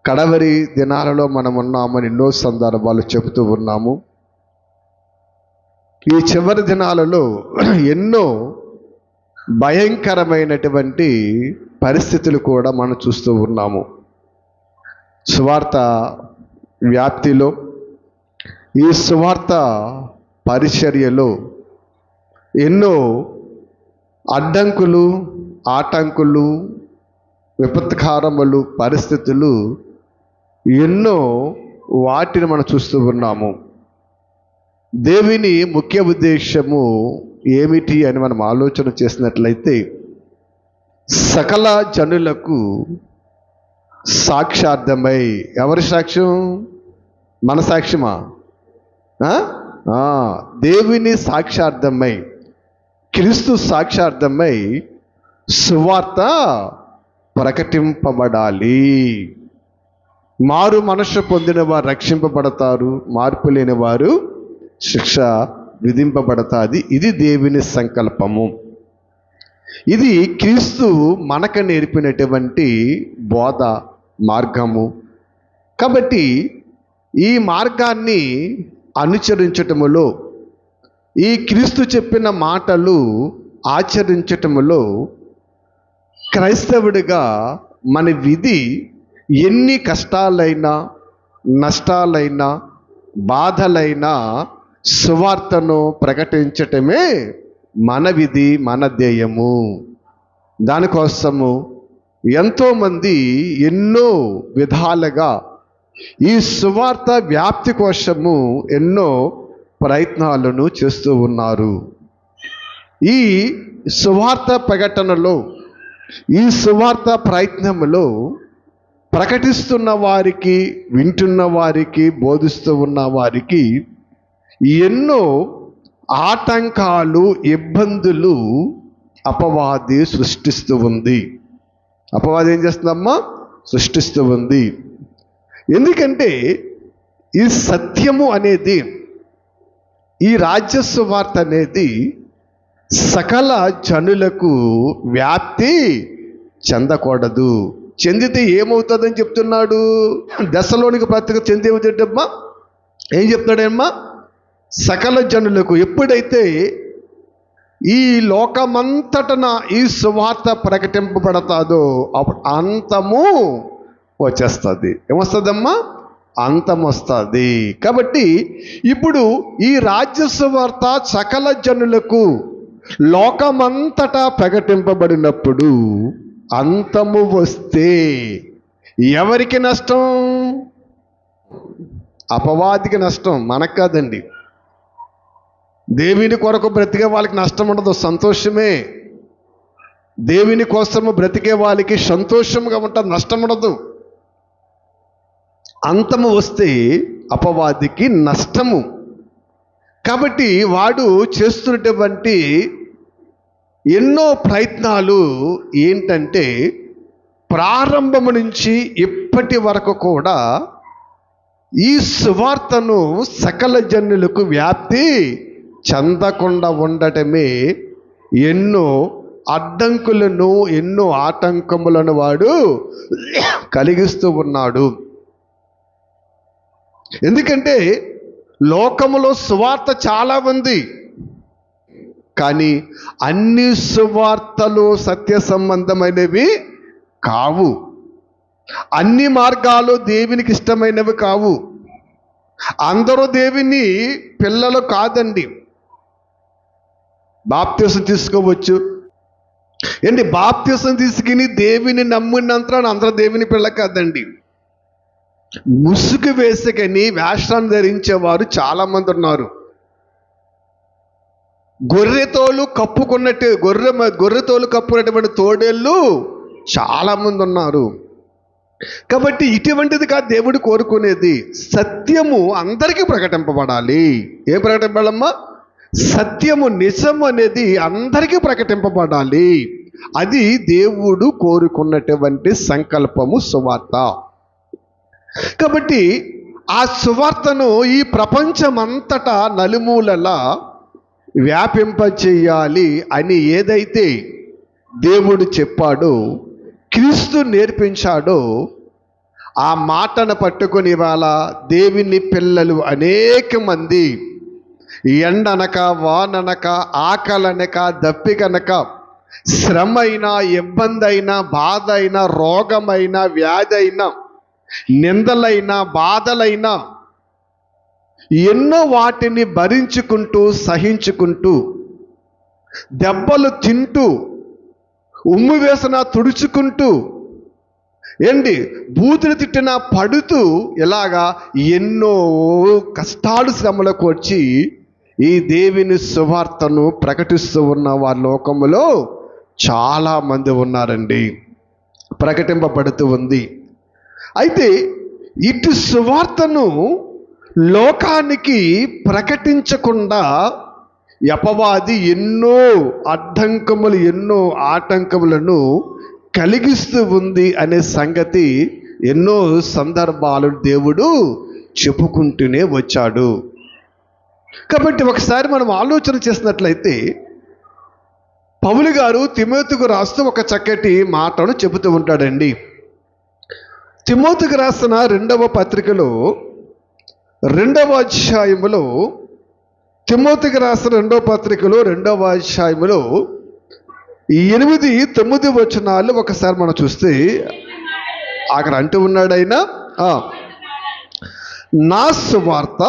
కడవరి దినాలలో మనం ఉన్నామని ఎన్నో సందర్భాలు చెబుతూ ఉన్నాము. ఈ చివరి దినాలలో ఎన్నో భయంకరమైనటువంటి పరిస్థితులు కూడా మనం చూస్తూ ఉన్నాము. సువార్త వ్యాప్తిలో, ఈ సువార్త పరిచర్యలో ఎన్నో అడ్డంకులు, ఆటంకులు, విపత్కారములు, పరిస్థితులు ఎన్నో వాటిని మనం చూస్తూ ఉన్నాము. దేవుని ముఖ్య ఉద్దేశము ఏమిటి అని మనం ఆలోచన చేసినట్లయితే, సకల జనులకు సాక్ష్యార్థమై. ఎవరి సాక్ష్యం? మన సాక్ష్యమా? దేవుని సాక్ష్యార్థమై, క్రీస్తు సాక్ష్యార్థమై సువార్త ప్రకటింపబడాలి. మారు మనసు పొందిన వారు రక్షింపబడతారు, మార్పు లేని వారు శిక్ష విధింపబడతాది. ఇది దేవుని సంకల్పము. ఇది క్రీస్తు మనకు నేర్పినటువంటి బోధ మార్గము. కాబట్టి ఈ మార్గాన్ని అనుసరించటములో, ఈ క్రీస్తు చెప్పిన మాటలు ఆచరించటములో క్రైస్తవుడిగా మన విధి ఎన్ని కష్టాలైనా, నష్టాలైనా, బాధలైనా సువార్తను ప్రకటించటమే మన విధి, మన ధ్యేయము. దానికోసము ఎంతోమంది ఎన్నో విధాలుగా ఈ సువార్త వ్యాప్తి కోసము ఎన్నో ప్రయత్నాలను చేస్తూ ఉన్నారు. ఈ సువార్త ప్రకటనలో, ఈ సువార్త ప్రయత్నంలో ప్రకటిస్తున్న వారికి, వింటున్న వారికి, బోధిస్తూ ఉన్న వారికి ఎన్నో ఆటంకాలు, ఇబ్బందులు అపవాది సృష్టిస్తూ ఉంది. అపవాది ఏం చేస్తుందమ్మా? సృష్టిస్తూ ఉంది. ఎందుకంటే ఈ సత్యము అనేది, ఈ రాజ్య సువార్త అనేది సకల జనులకు వ్యాప్తి చెందకూడదు. చెందితే ఏమవుతుందని చెప్తున్నాడు? దశలోనికి పత్రిక చెందేమమ్మా ఏం చెప్తాడేమ్మా? సకల జనులకు. ఎప్పుడైతే ఈ లోకమంతటన ఈ సువార్త ప్రకటింపబడతాదో అప్పుడు అంతము వచ్చేస్తుంది. ఏమొస్తుందమ్మా? అంతం వస్తుంది. కాబట్టి ఇప్పుడు ఈ రాజ్య సువార్త సకల జనులకు లోకమంతటా ప్రకటింపబడినప్పుడు అంతము వస్తే ఎవరికి నష్టం? అపవాదికి నష్టం, మనకు కాదండి. దేవుని కొరకు బ్రతికే వాళ్ళకి నష్టం ఉండదు, సంతోషమే. దేవుని కోసము బ్రతికే వాళ్ళకి సంతోషంగా ఉంటుంది, నష్టం ఉండదు. అంతము వస్తే అపవాదికి నష్టము. కాబట్టి వాడు చేస్తున్నటువంటి ఎన్నో ప్రయత్నాలు ఏంటంటే, ప్రారంభము నుంచి ఇప్పటి వరకు కూడా ఈ సువార్తను సకల జనులకు వ్యాప్తి చెందకుండా ఉండటమే ఎన్నో అడ్డంకులను, ఎన్నో ఆటంకములను వాడు కలిగిస్తూ ఉన్నాడు. ఎందుకంటే లోకములో సువార్త చాలా ఉంది, కానీ అన్ని సువార్తలు సత్య సంబంధమైనవి కావు. అన్ని మార్గాలు దేవునికి ఇష్టమైనవి కావు. అందరూ దేవుని పిల్లలు కాదండి. బాప్తిసం తీసుకోవచ్చు ఏంటి? బాప్తిసం తీసుకుని దేవుని నమ్మినంత అందరూ దేవుని పిల్ల కాదండి. ముసుగు వేసుకని వేషాన్ని ధరించేవారు చాలామంది ఉన్నారు. గొర్రెతోలు కప్పుకున్నట్టు గొర్రెతోలు కప్పుకున్నటువంటి తోడేళ్ళు చాలామంది ఉన్నారు. కాబట్టి ఇటువంటిది కాదు దేవుడు కోరుకునేది. సత్యము అందరికీ ప్రకటింపబడాలి. ఏం ప్రకటింపబడాలమ్మా? సత్యము, నిజం అనేది అందరికీ ప్రకటింపబడాలి. అది దేవుడు కోరుకున్నటువంటి సంకల్పము సువార్త. కాబట్టి ఆ సువార్తను ఈ ప్రపంచమంతటా నలుమూలలా వ్యాపింపచేయాలి అని ఏదైతే దేవుడు చెప్పాడో, క్రీస్తు నేర్పించాడో, ఆ మాటను పట్టుకుని ఇవాళ దేవుని పిల్లలు అనేక మంది ఎండనక వాననక ఆకలనక దప్పికనక శ్రమ అయినా ఇబ్బంది అయినా బాధ అయినా రోగమైనా వ్యాధి అయినా నిందలైనా బాధలైనా ఎన్నో వాటిని భరించుకుంటూ సహించుకుంటూ దెబ్బలు తింటూ ఉమ్ము వేసిన తుడుచుకుంటూ ఏంటి బూతులు తిట్టినా పడుతూ ఇలాగా ఎన్నో కష్టాలు శ్రమలకు వచ్చి ఈ దేవుని సువార్తను ప్రకటిస్తూ ఉన్న వారి లోకములో చాలామంది ఉన్నారండి, ప్రకటింపబడుతూ ఉంది. అయితే ఇటు సువార్తను లోకానికి ప్రకటించకుండా అపవాది ఎన్నో అడ్డంకములు ఎన్నో ఆటంకములను కలిగిస్తూ ఉంది అనే సంగతి ఎన్నో సందర్భాలు దేవుడు చెప్పుకుంటూనే వచ్చాడు. కాబట్టి ఒకసారి మనం ఆలోచన చేసినట్లయితే పౌలు గారు తిమోతికి రాస్తూ ఒక చక్కటి మాటను చెబుతూ ఉంటాడండి. తిమోతికి రాసిన 2వ పత్రికలో 2వ అధ్యాయములో తిమోతికి రాసిన 2వ పత్రికలో 2వ అధ్యాయములో 8-9 వచనాలు ఒకసారి మనం చూస్తే అక్కడ అంటూ ఉన్నాడు ఆయన, నా సువార్త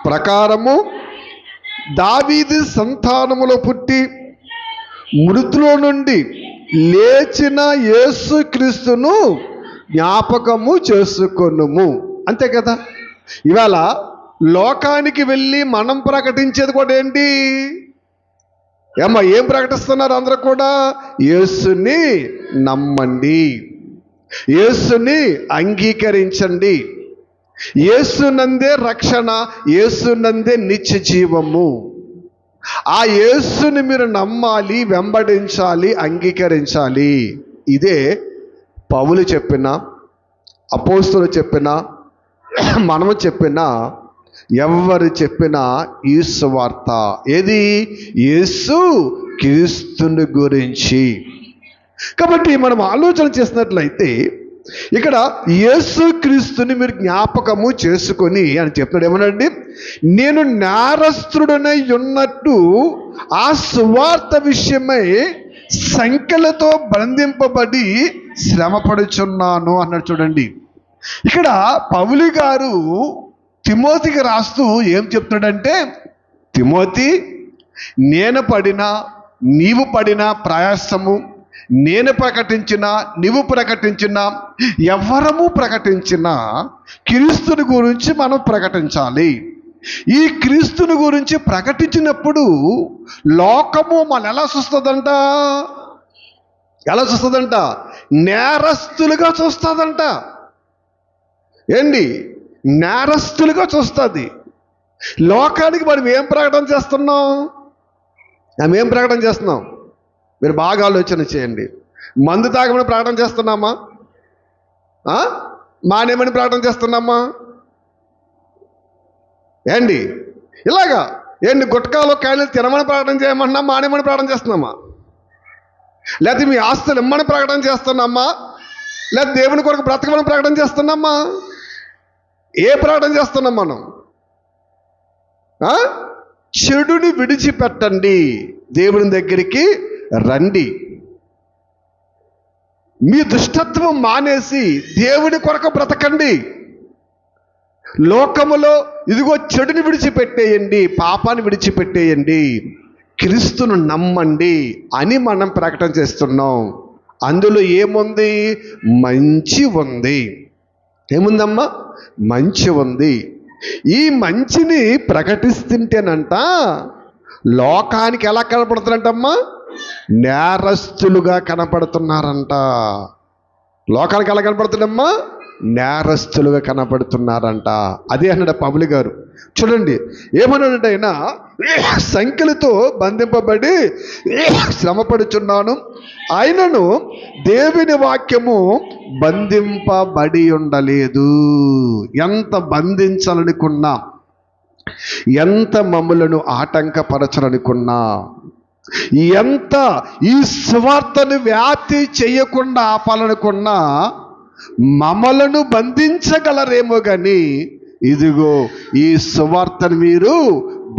ప్రకారము దావీదు సంతానములో పుట్టి మృతుల నుండి లేచిన యేసుక్రీస్తును జ్ఞాపకము చేసుకొనుము. అంతే కదా. ఇవాళ లోకానికి వెళ్ళి మనం ప్రకటించేది కూడా ఏంటి? ఏం ప్రకటిస్తున్నారు అందరూ కూడా? యేసుని నమ్మండి, యేసుని అంగీకరించండి, యేసునందే రక్షణ, యేసునందే నిత్య జీవము. ఆ యేసుని మీరు నమ్మాలి, వెంబడించాలి, అంగీకరించాలి. ఇదే పౌలు చెప్పిన, అపోస్తలులు చెప్పిన, మనము చెప్పిన, ఎవరు చెప్పిన ఈ సువార్త. ఏది? యేసు క్రీస్తుని గురించి. కాబట్టి మనం ఆలోచన చేసినట్లయితే ఇక్కడ యేసుక్రీస్తుని మీరు జ్ఞాపకము చేసుకొని అని చెప్తున్నాడు. ఏమనండి? నేను నేరస్తుడనై ఉన్నట్టు ఆ సువార్త విషయమై సంఖ్యలతో బంధింపబడి శ్రమపడుచున్నాను అన్నాడు. చూడండి, ఇక్కడ పౌలు గారు తిమోతికి రాస్తూ ఏం చెప్తున్నాడంటే, తిమోతి, నేను పడినా నీవు పడిన ప్రయాసము, నేను ప్రకటించిన నీవు ప్రకటించిన ఎవరము ప్రకటించిన క్రీస్తుని గురించి మనం ప్రకటించాలి. ఈ క్రీస్తుని గురించి ప్రకటించినప్పుడు లోకము మన ఎలా చూస్తుందంట? ఎలా చూస్తుందంట? నేరస్తులుగా చూస్తుందంట. ఏంటి? నేరస్తులుగా చూస్తుంది. లోకానికి మనం ఏం ప్రకటన చేస్తున్నాం? ఏం ప్రకటన చేస్తున్నాం? మీరు బాగా ఆలోచన చేయండి. మందు తాగమని ప్రకటన చేస్తున్నామా? మానేమని ప్రకటన చేస్తున్నామా? ఏంటి ఇలాగా? ఏంటి గుట్కాలో కాయలు తినమని ప్రకటన చేయమన్నా మానేమని ప్రకటన చేస్తున్నామా? లేకపోతే మీ ఆస్తులు ఇమ్మని ప్రకటన చేస్తున్నామా? లేదా దేవుని కొరకు బ్రతకమని ప్రకటన చేస్తున్నామా? ఏ ప్రకటన చేస్తున్నాం మనం? చెడుని విడిచిపెట్టండి, దేవుని దగ్గరికి రండి, మీ దుష్టత్వం మానేసి దేవుని కొరకు బ్రతకండి, లోకములో ఇదిగో చెడుని విడిచిపెట్టేయండి, పాపాన్ని విడిచిపెట్టేయండి, క్రీస్తును నమ్మండి అని మనం ప్రకటన చేస్తున్నాం. అందులో ఏముంది? మంచి ఉంది. ఏముందమ్మా? మంచి ఉంది. ఈ మంచిని ప్రకటిస్తుంటేనంట లోకానికి ఎలా కనపడుతున్నారంటమ్మా? నేరస్తులుగా కనపడుతున్నారంట. లోకానికి ఎలా కనపడుతున్నారమ్మా? నేరస్తులుగా కనపడుతున్నారంట. అదే అన్నాడు పౌలు గారు. చూడండి ఏమన్నాడంటే, ఆయన సంఖ్యలతో బంధింపబడి శ్రమపడుచున్నాను, ఆయనను దేవుని వాక్యము బంధింపబడి ఉండలేదు. ఎంత బంధించాలనుకున్నా, ఎంత మమ్ములను ఆటంకపరచాలనుకున్నా, ఎంత ఈ స్వార్థను వ్యాప్తి చేయకుండా ఆపాలనుకున్నా మమ్మలను బంధించగలరేమో కానీ ఇదిగో ఈ సువార్తను మీరు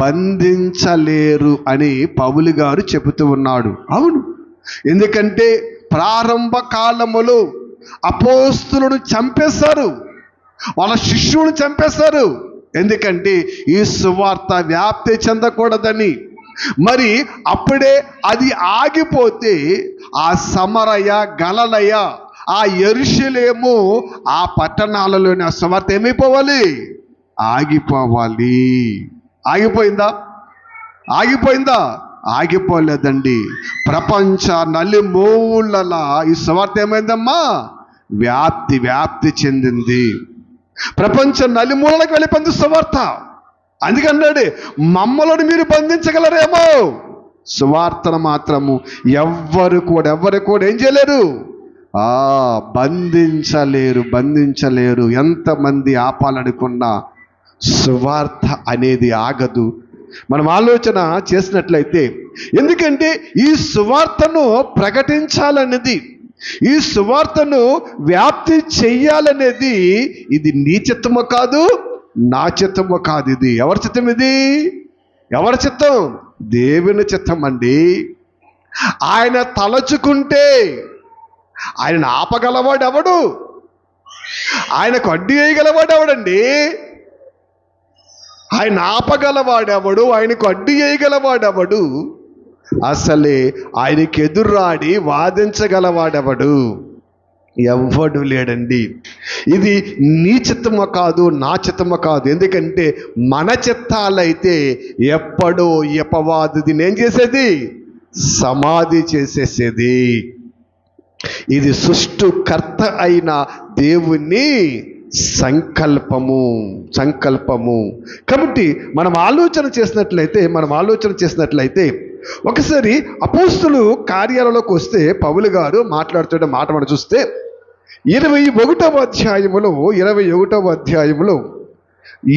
బంధించలేరు అని పౌలు గారు చెబుతూ ఉన్నాడు. అవును, ఎందుకంటే ప్రారంభ కాలములో అపోస్తులను చంపేశారు, వాళ్ళ శిష్యులను చంపేశారు. ఎందుకంటే ఈ సువార్త వ్యాప్తి చెందకూడదని. మరి అప్పుడే అది ఆగిపోతే ఆ సమరయ, గలలయ, ఆ యెరూషలేము, ఆ పట్టణాలలోని ఆ సువార్త ఏమైపోవాలి? ఆగిపోవాలి. ఆగిపోయిందా? ఆగిపోలేదండి. ప్రపంచ నలుమూలలా ఈ సువార్త ఏమైందమ్మా? వ్యాప్తి చెందింది. ప్రపంచ నలుమూలలకు వెళ్ళిపోయింది సువార్త. అందుకన్నాడు, మమ్మలను మీరు బంధించగలరేమో, సువార్తను మాత్రము ఎవరు కూడా ఏం చేయలేరు? బంధించలేరు. ఎంతమంది ఆపాలనుకున్నా సువార్త అనేది ఆగదు. మనం ఆలోచన చేసినట్లయితే, ఎందుకంటే ఈ సువార్తను ప్రకటించాలనేది, ఈ సువార్తను వ్యాప్తి చెయ్యాలనేది ఇది నీ చిత్తము కాదు, నా చిత్తము కాదు. ఇది ఎవరి చిత్తం? ఎవరి చిత్తం? దేవుని చిత్తం అండి. ఆయన తలచుకుంటే ఆయన ఆపగలవాడు ఎవడు? ఆయనకు అడ్డు వేయగలవాడు ఎవడండి? ఆయన ఆపగలవాడెవడు? ఆయనకు అడ్డు వేయగలవాడెవడు? అసలే ఆయనకి ఎదురాడి వాదించగలవాడెవడు? ఎవ్వడు లేడండి. ఇది నీ చిత్తము కాదు, నా చిత్తము కాదు. ఎందుకంటే మన చిత్తాలైతే ఎప్పుడో ఈ అపవాది ఏం చేసేది? సమాధి చేసేసేది. ఇది సృష్టికర్త అయిన దేవుని సంకల్పము. కాబట్టి మనం ఆలోచన చేసినట్లయితే ఒకసారి అపోస్తులు కార్యాలలోకి వస్తే పౌలు గారు మాట్లాడుతున్న మాట మనం చూస్తే 21వ అధ్యాయములో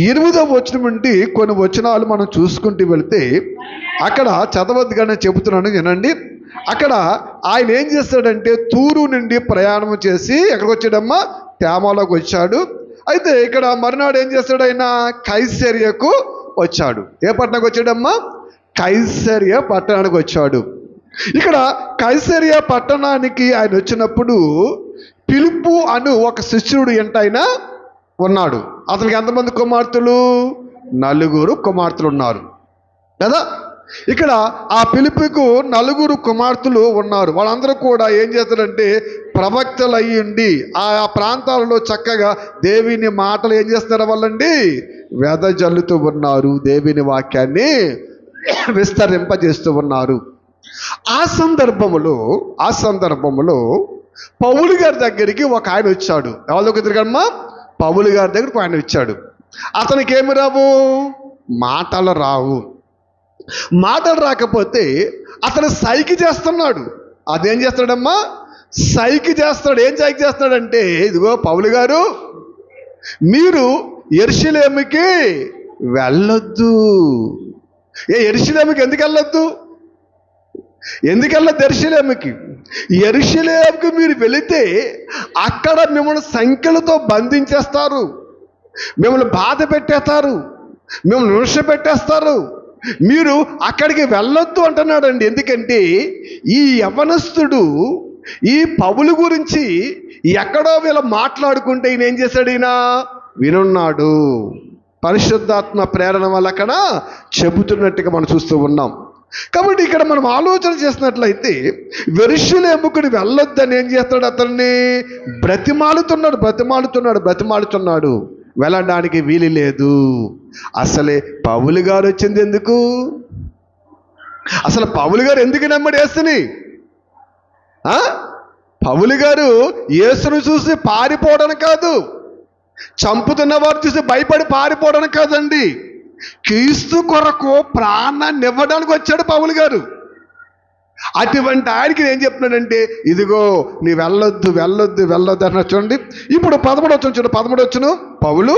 8వ వచనం నుండి కొన్ని వచనాలు మనం చూసుకుంటూ వెళ్తే అక్కడ చదవద్దుగానే చెబుతున్నాను వినండి. అక్కడ ఆయన ఏం చేస్తాడంటే తూరు నుండి ప్రయాణం చేసి ఎక్కడికి వచ్చాడమ్మా? తేమాలోకి వచ్చాడు. అయితే ఇక్కడ మరునాడు ఏం చేస్తాడు? ఆయన కైసరియకు వచ్చాడు. ఏ పట్టణానికి వచ్చాడమ్మా? కైసరియ పట్టణానికి వచ్చాడు. ఇక్కడ కైసరియ పట్టణానికి ఆయన వచ్చినప్పుడు ఫిలిప్పు అను ఒక శిష్యుడు ఆయన ఉన్నాడు. అతనికి ఎంతమంది కుమార్తెలు? 4 కుమార్తెలు ఉన్నారు కదా. ఇక్కడ ఆ ఫిలిప్పుకు 4 కుమార్తెలు ఉన్నారు. వాళ్ళందరూ కూడా ఏం చేస్తారంటే ప్రవక్తలు అయ్యిండి ఆ ప్రాంతాలలో చక్కగా దేవుని మాటలు ఏం చేస్తున్నారు వాళ్ళండి? వెదజల్లుతూ ఉన్నారు, దేవుని వాక్యాన్ని విస్తరింపజేస్తూ ఉన్నారు. ఆ సందర్భంలో పౌలు గారి దగ్గరికి ఒక ఆయన వచ్చాడు. ఎవరి దగ్గర తిరగమ్మా? పౌలు గారి దగ్గరికి ఆయన వచ్చాడు. అతనికి ఏమి రావు? మాటలు రావు. మాటలు రాకపోతే అతను సైకి చేస్తున్నాడు. అదేం చేస్తాడమ్మా? సైకి చేస్తాడు. ఏం సైకి చేస్తాడంటే, ఇదిగో పౌలు గారు, మీరు యెరూషలేముకి వెళ్ళొద్దు. యెరూషలేముకి ఎందుకు వెళ్ళొద్దు? యెరూషలేముకి మీరు వెళితే అక్కడ మిమ్మల్ని సంఖ్యలతో బంధించేస్తారు, మిమ్మల్ని బాధ పెట్టేస్తారు, మిమ్మల్ని విమర్శ పెట్టేస్తారు. మీరు అక్కడికి వెళ్ళొద్దు అంటున్నాడండి. ఎందుకంటే ఈ యవనస్తుడు ఈ పౌలు గురించి ఎక్కడో వీళ్ళ మాట్లాడుకుంటే ఈయన ఏం చేశాడు? ఈయన వినున్నాడు. పరిశుద్ధాత్మ ప్రేరణ వల్ల అక్కడ చెబుతున్నట్టుగా మనం చూస్తూ ఉన్నాం. కాబట్టి ఇక్కడ మనం ఆలోచన చేసినట్లయితే యెరూషలేముకు వెళ్ళొద్దని ఏం చేస్తాడు? అతన్ని బ్రతిమాలుతున్నాడు. వెళ్ళడానికి వీలు లేదు. అసలే పౌలు గారు వచ్చింది ఎందుకు? అసలు పౌలు గారు ఎందుకు నమ్మడు యేసుని? పౌలు గారు యేసును చూసి పారిపోవడానికి కాదు, చంపుతున్న వారు చూసి భయపడి పారిపోవడానికి కాదండి, క్రీస్తు కొరకు ప్రాణాన్ని ఇవ్వడానికి వచ్చాడు పౌలు గారు. అటువంటి ఆయనకి ఏం చెప్తున్నాడంటే, ఇదిగో నీ వెళ్ళొద్దు అన్న. చూడండి ఇప్పుడు 11వ వచనం పౌలు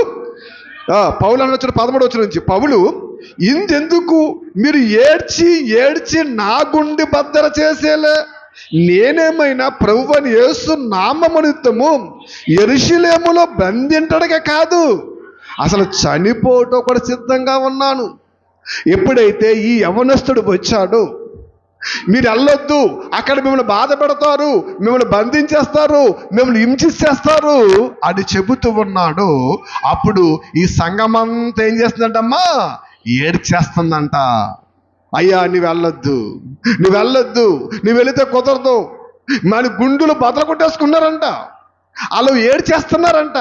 అన్న 11వ వచనం నుంచి పౌలు, ఇందెందుకు మీరు ఏడ్చి నా గుండె బద్దర చేసేలే నేనేమైనా ప్రభువైన యేసు నామము నిమిత్తము యెరూషలేములో బంధించడమే కాదు, అసలు చనిపోవటం కూడా సిద్ధంగా ఉన్నాను. ఎప్పుడైతే ఈ యవనస్తుడు వచ్చాడో, మీరు వెళ్ళొద్దు, అక్కడ మిమ్మల్ని బాధ పెడతారు, మిమ్మల్ని బంధించేస్తారు, మిమ్మల్ని హింసిస్తారు అని చెబుతూ ఉన్నాడు. అప్పుడు ఈ సంఘమంతా ఏం చేస్తుందంటమ్మా? ఏడ్చేస్తుందంట. అయ్యా నువ్వు వెళ్ళొద్దు, నువ్వు వెళ్ళొద్దు, నువ్వు వెళితే కుదరదు. మన గుండులు బదలు కొట్టేసుకున్నారంట, వాళ్ళు ఏడ్చేస్తున్నారంట.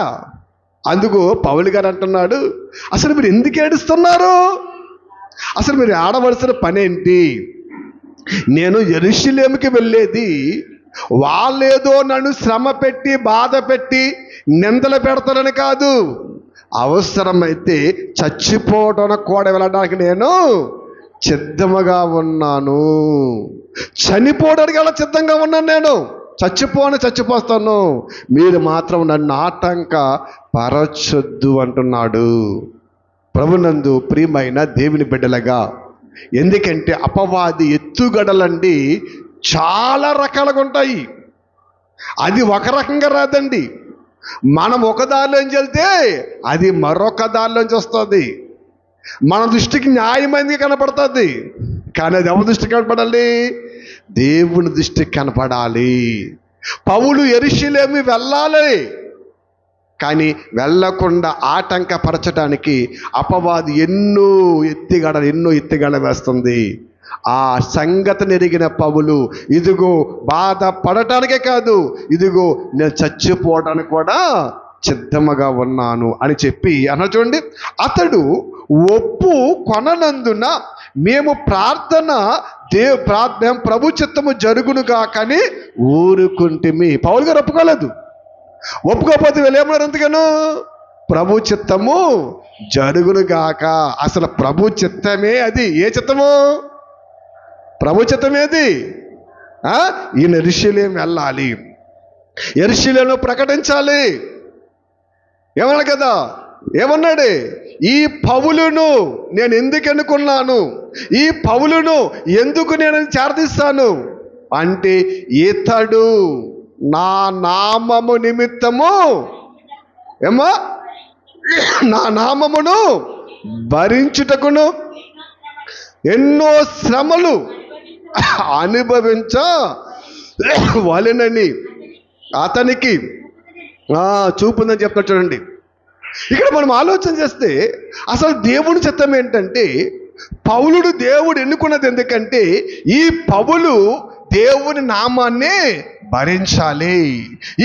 అందుకు పౌలు గారు అంటున్నాడు, అసలు మీరు ఎందుకు ఏడుస్తున్నారు? అసలు మీరు ఆడవలసిన పనేంటి? నేను యెరూషలేముకి వెళ్ళేది వాళ్ళేదో నన్ను శ్రమ పెట్టి బాధ పెట్టి నిందలు పెడతారని కాదు, అవసరమైతే చచ్చిపోవడం కూడా వెళ్ళడానికి నేను సిద్ధముగా ఉన్నాను. చనిపోవడానికి అలా సిద్ధంగా ఉన్నాను. నేను చచ్చిపోస్తాను, మీరు మాత్రం నన్ను ఆటంక పరచొద్దు అంటున్నాడు. ప్రభునందు ప్రియమైన దేవుని బిడ్డలుగా, ఎందుకంటే అపవాది ఎత్తుగడలండి చాలా రకాలుగా ఉంటాయి. అది ఒక రకంగా రాదండి. మనం ఒక దారిలోంచి వెళ్తే అది మరొక దారిలోంచి వస్తుంది. మన దృష్టికి న్యాయమైనది కనపడుతుంది, కానీ అది ఎవరి దృష్టికి కనపడాలి? దేవుని దృష్టికి కనపడాలి. పౌలు యెరూషలేము వెళ్ళాలి, కానీ వెళ్ళకుండా ఆటంకపరచడానికి అపవాది ఎన్నో ఎత్తిగడ వేస్తుంది. ఆ సంగతిని ఎరిగిన పౌలు, ఇదిగో బాధ పడటానికే కాదు, ఇదిగో నేను చచ్చిపోవడానికి కూడా సిద్ధముగా ఉన్నాను అని చెప్పి అన్న. చూడండి, అతడు ఒప్పు కొననందున మేము ప్రభు చిత్తము జరుగునుగా కానీ ఊరుకుంటిమి. పౌలు గారు ఒప్పుకోలేదు. ఒప్పుకోకపోతే వెళ్ళేమన్నారు ఎందుకను? ప్రభు చిత్తము జరుగునుగాక. అసలు ప్రభు చిత్తమే అది. ఏ చిత్తము? ప్రభు చిత్తమేది. ఈయన యెరూషలేము వెళ్ళాలి, యెరూషలేములో ప్రకటించాలి. ఏమన్నా కదా, ఏమన్నాడు? ఈ పౌలును నేను ఎందుకు ఎన్నుకున్నాను, ఈ పౌలును ఎందుకు నేను చేరదీస్తాను అంటే, ఇతడు నా నామము నిమిత్తము నా నామమును భరించుటకును ఎన్నో శ్రమలు అనుభవించ వలెనని అతనికి చూపుందని చెప్తాడు. చూడండి, ఇక్కడ మనం ఆలోచన చేస్తే అసలు దేవుని చిత్తం ఏంటంటే, పౌలుడు దేవుడు ఎన్నుకున్నది ఎందుకంటే, ఈ పౌలు దేవుని నామాన్ని భరించాలి.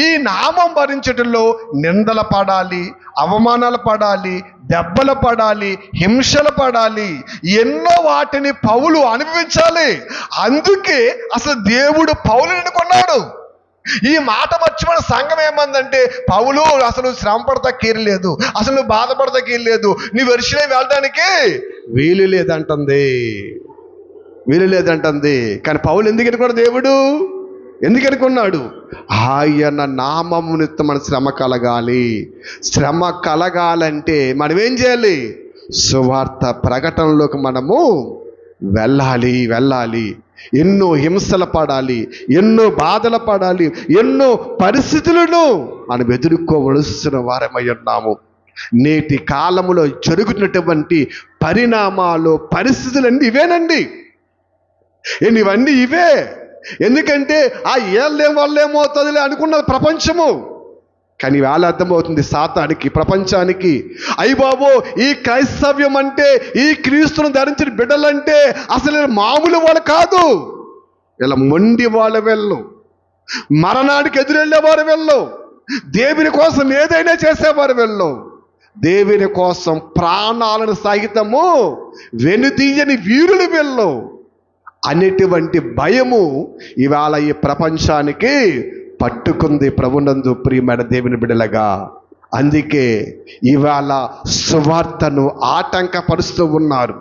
ఈ నామం భరించటంలో నిందలు పడాలి, అవమానాలు పడాలి, దెబ్బలు పడాలి, హింసలు పడాలి, ఎన్నో వాటిని పౌలు అనుభవించాలి. అందుకే అసలు దేవుడు పౌలుని ఎన్నుకున్నాడు. ఈ మాట మర్చిపోయిన సంఘం ఏమందంటే, పౌలు అసలు శ్రమ పడతా కీరలేదు, అసలు బాధపడతా కీరలేదు, నీ యెరూషలేము వెళ్ళడానికి వీలు లేదంటుంది. కానీ పౌలు ఎందుకు ఎన్నుకున్నాడు? దేవుడు ఎందుకు ఎన్నుకున్నాడు? ఆయన నామము నిమిత్తం మన శ్రమ కలగాలి. శ్రమ కలగాలంటే మనం ఏం చేయాలి? సువార్త ప్రకటనలోకి మనము వెళ్ళాలి. ఎన్నో హింసలు పడాలి, ఎన్నో బాధలు పడాలి, ఎన్నో పరిస్థితులను మనం ఎదుర్కోవలసిన వారమై ఉన్నాము. నేటి కాలంలో జరుగుతున్నటువంటి పరిణామాలు, పరిస్థితులన్నీ ఇవేనండి. ఇవన్నీ ఇవే. ఎందుకంటే వాళ్ళేమవుతుందిలే అనుకున్నది ప్రపంచము. కానీ వేళ అర్థమవుతుంది సాతానికి, ప్రపంచానికి, అయ్య బాబో ఈ క్రైస్తవ్యం అంటే, ఈ క్రీస్తును ధరించిన బిడ్డలంటే అసలు మామూలు వాళ్ళు కాదు. ఇలా మొండి వాళ్ళ వెళ్ళు, మరణానికి ఎదురెళ్ళేవారు వెళ్ళు, దేవుని కోసం ఏదైనా చేసేవారు వెళ్ళు, దేవుని కోసం ప్రాణాలను సహితము వెనుదీయని వీరులు వెళ్ళు అనేటువంటి భయము ఇవాళ ఈ ప్రపంచానికి పట్టుకుంది. ప్రభునందు ప్రియమైన దేవుని బిడ్డలుగా, అందుకే ఇవాళ సువార్తను ఆటంకపరుస్తూ ఉన్నారు.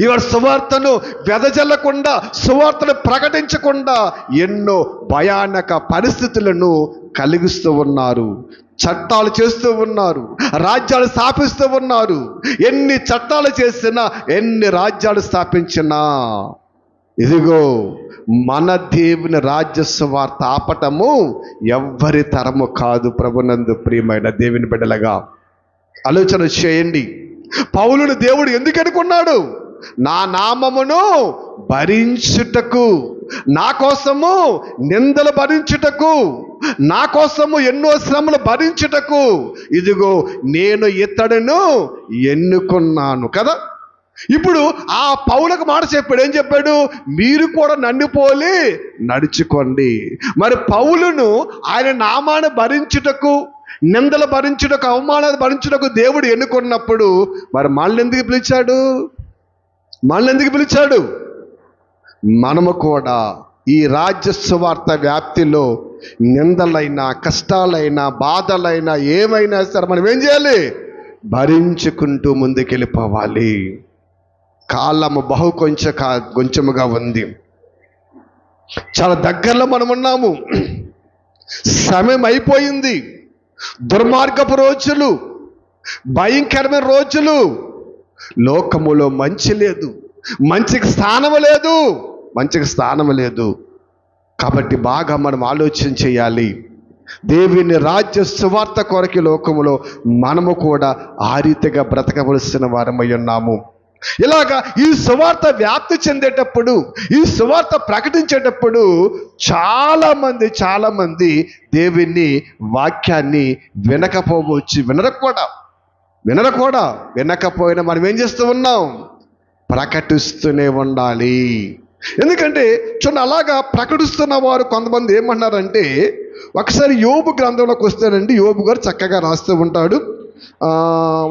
ఇవాళ సువార్తను వెదజల్లకుండా, సువార్తను ప్రకటించకుండా ఎన్నో భయానక పరిస్థితులను కలిగిస్తూ ఉన్నారు. చట్టాలు చేస్తూ ఉన్నారు, రాజ్యాలు స్థాపిస్తూ ఉన్నారు. ఎన్ని చట్టాలు చేసినా, ఎన్ని రాజ్యాలు స్థాపించినా ఇదిగో మన దేవుని రాజ్య సువార్త ఆపటము ఎవ్వరి తరము కాదు. ప్రభునందు ప్రియమైన దేవుని బిడ్డలుగా ఆలోచన చేయండి. పౌలును దేవుడు ఎందుకు అనుకున్నాడు? నా నామమును భరించుటకు, నా కోసము నిందలు భరించుటకు, నా కోసము ఎన్నో శ్రమలు భరించుటకు ఇదిగో నేను ఇతడును ఎన్నుకున్నాను కదా. ఇప్పుడు ఆ పౌలకు మాట చెప్పాడు. ఏం చెప్పాడు? మీరు కూడా నన్ను పోలి నడుచుకోండి. మరి పౌలును ఆయన నామాన్ని భరించుటకు, నిందలు భరించుటకు, అవమానాలు భరించుటకు దేవుడు ఎన్నుకున్నప్పుడు మరి మనల్ని ఎందుకు పిలిచాడు? మనము కూడా ఈ రాజ్య సువార్త వ్యాప్తిలో నిందలైనా, కష్టాలైనా, బాధలైనా ఏమైనా సరే మనం ఏం చేయాలి? భరించుకుంటూ ముందుకెళ్ళిపోవాలి. కాలము బహు కొంచెముగా ఉంది. చాలా దగ్గరలో మనం ఉన్నాము. సమయం అయిపోయింది. దుర్మార్గపు రోజులు, భయంకరమైన రోజులు. లోకములో మంచి లేదు, మంచికి స్థానము లేదు. కాబట్టి బాగా మనం ఆలోచన చేయాలి. దేవుని రాజ్య సువార్త కొరకు లోకములో మనము కూడా ఆ రీతిగా బ్రతకవలసిన వారమై ఉన్నాము. ఇలాగా ఈ సువార్త వ్యాప్తి చెందేటప్పుడు, ఈ సువార్త ప్రకటించేటప్పుడు చాలా మంది దేవుని వాక్యాన్ని వినకపోయినా మనం ఏం చేస్తూ ఉన్నాం? ప్రకటిస్తూనే ఉండాలి. ఎందుకంటే చూడండి, అలాగా ప్రకటిస్తున్న వారు కొంతమంది ఏమన్నారంటే, ఒకసారి యోబు గ్రంథంలోకి వస్తానండి. యోబు గారు చక్కగా రాస్తూ ఉంటాడు.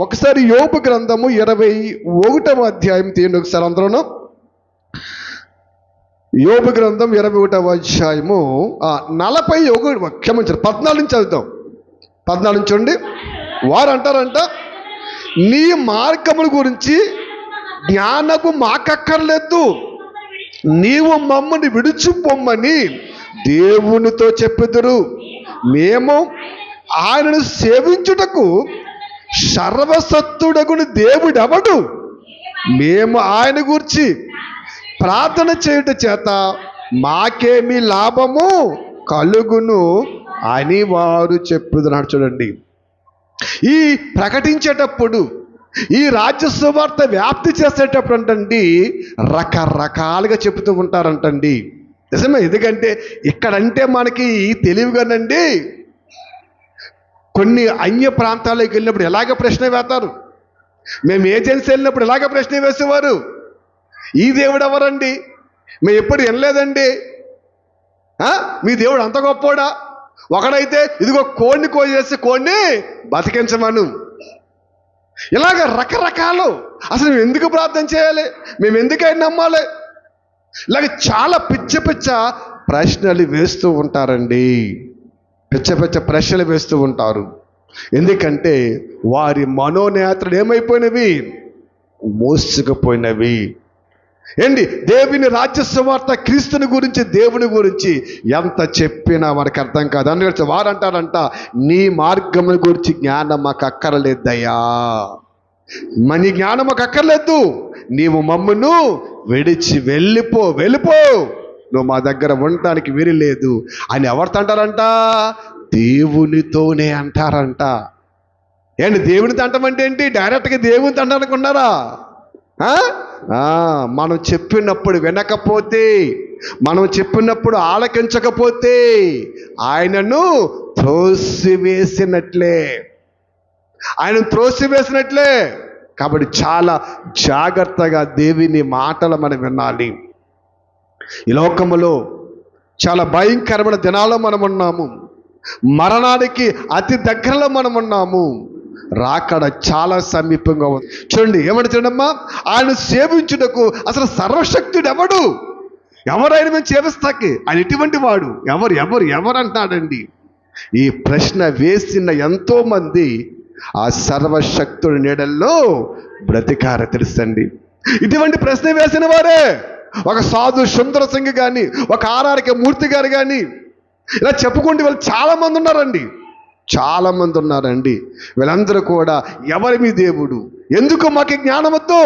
ఒకసారి యోబు గ్రంథము 21వ అధ్యాయం తీయండి ఒకసారి అందరూ. యోబు గ్రంథం 21వ అధ్యాయము 14 నుంచి చదువుతాం. 14 నుంచి చూడండి. వారు అంటారంట, నీ మార్గముల గురించి జ్ఞానము మాకక్కర్లేదు, నీవు మమ్మల్ని విడిచిపోమ్మని దేవునితో చెప్పుదురు. మేము ఆయనను సేవించుటకు సర్వసత్తుడగుని దేవుడెవడు? మేము ఆయన గురించి ప్రార్థన చేయుట చేత మాకేమి లాభము కలుగును అని వారు చెప్పుదున్నారు. చూడండి, ఈ ప్రకటించేటప్పుడు, ఈ రాజ్య సువార్త వ్యాప్తి చేసేటప్పుడు అంటండి రకరకాలుగా చెబుతూ ఉంటారంటండి. నిజమే. ఎందుకంటే ఇక్కడంటే మనకి తెలివిగానండి కొన్ని అన్య ప్రాంతాలకు వెళ్ళినప్పుడు ఎలాగ ప్రశ్న వేస్తారు. మేము ఏజెన్సీ వెళ్ళినప్పుడు ఎలాగ ప్రశ్న వేసేవారు, ఈ దేవుడు ఎవరండి? మేము ఎప్పుడు వినలేదండి. మీ దేవుడు అంత గొప్పోడా? ఒకడైతే ఇదిగో కోడిని కోసేసి కోడిని బతికించమను. ఇలాగ రకరకాలు. అసలు మేము ఎందుకు ప్రార్థన చేయాలి? మేము ఎందుకైనా నమ్మాలి? ఇలాగ చాలా పిచ్చ ప్రశ్నలు వేస్తూ ఉంటారండి. పిచ్చ ప్రశ్నలు వేస్తూ ఉంటారు. ఎందుకంటే వారి మనోనేత్రలు ఏమైపోయినవి? మోసుకుపోయినవి. ఏంటి? దేవుని రాజ్య సువార్త, క్రీస్తుని గురించి, దేవుని గురించి ఎంత చెప్పినా మనకు అర్థం కాదు. అందుకని వారు అంటారంట, నీ మార్గముల గురించి జ్ఞానం మాకు అక్కర్లేదయ్యా, నీ జ్ఞానం మాకు అక్కర్లేదు, నీవు మమ్మను విడిచి వెళ్ళిపో, నువ్వు మా దగ్గర ఉండటానికి వీలు లేదు అని ఎవరితో అంటారంట? దేవునితోనే అంటారంట. ఏంటి దేవునితో అంటామంటే ఏంటి? డైరెక్ట్గా దేవునితో అంటారనుకున్నారా? మనం చెప్పినప్పుడు వినకపోతే, మనం చెప్పినప్పుడు ఆలకించకపోతే ఆయనను త్రోసివేసినట్లే. కాబట్టి చాలా జాగ్రత్తగా దేవుని మాటలు మనం వినాలి. ఈ లోకములో చాలా భయంకరమైన దినాల్లో మనం ఉన్నాము. మరణానికి అతి దగ్గరలో మనం ఉన్నాము. రాకడ చాలా సమీపంగా ఉంది. చూడండి ఏమంటున్నాడమ్మా, ఆయన సేవించుటకు అసలు సర్వశక్తుడు ఎవరైనా మేము సేవిస్తాకి ఆయన ఎటువంటి వాడు? ఎవరు అంటాడండి. ఈ ప్రశ్న వేసిన ఎంతో మంది ఆ సర్వశక్తుడి నీడల్లో బ్రతికార తెలుసండి. ఇటువంటి ప్రశ్న వేసిన వారే ఒక సాధు సుందర సింగ్ కానీ, ఒక ఆర్ఆర్కే మూర్తి గారు కానీ, ఇలా చెప్పుకుంటే వాళ్ళు చాలామంది ఉన్నారండి. వీళ్ళందరూ కూడా ఎవరి మీ దేవుడు? ఎందుకు మాకు జ్ఞానం వద్దు?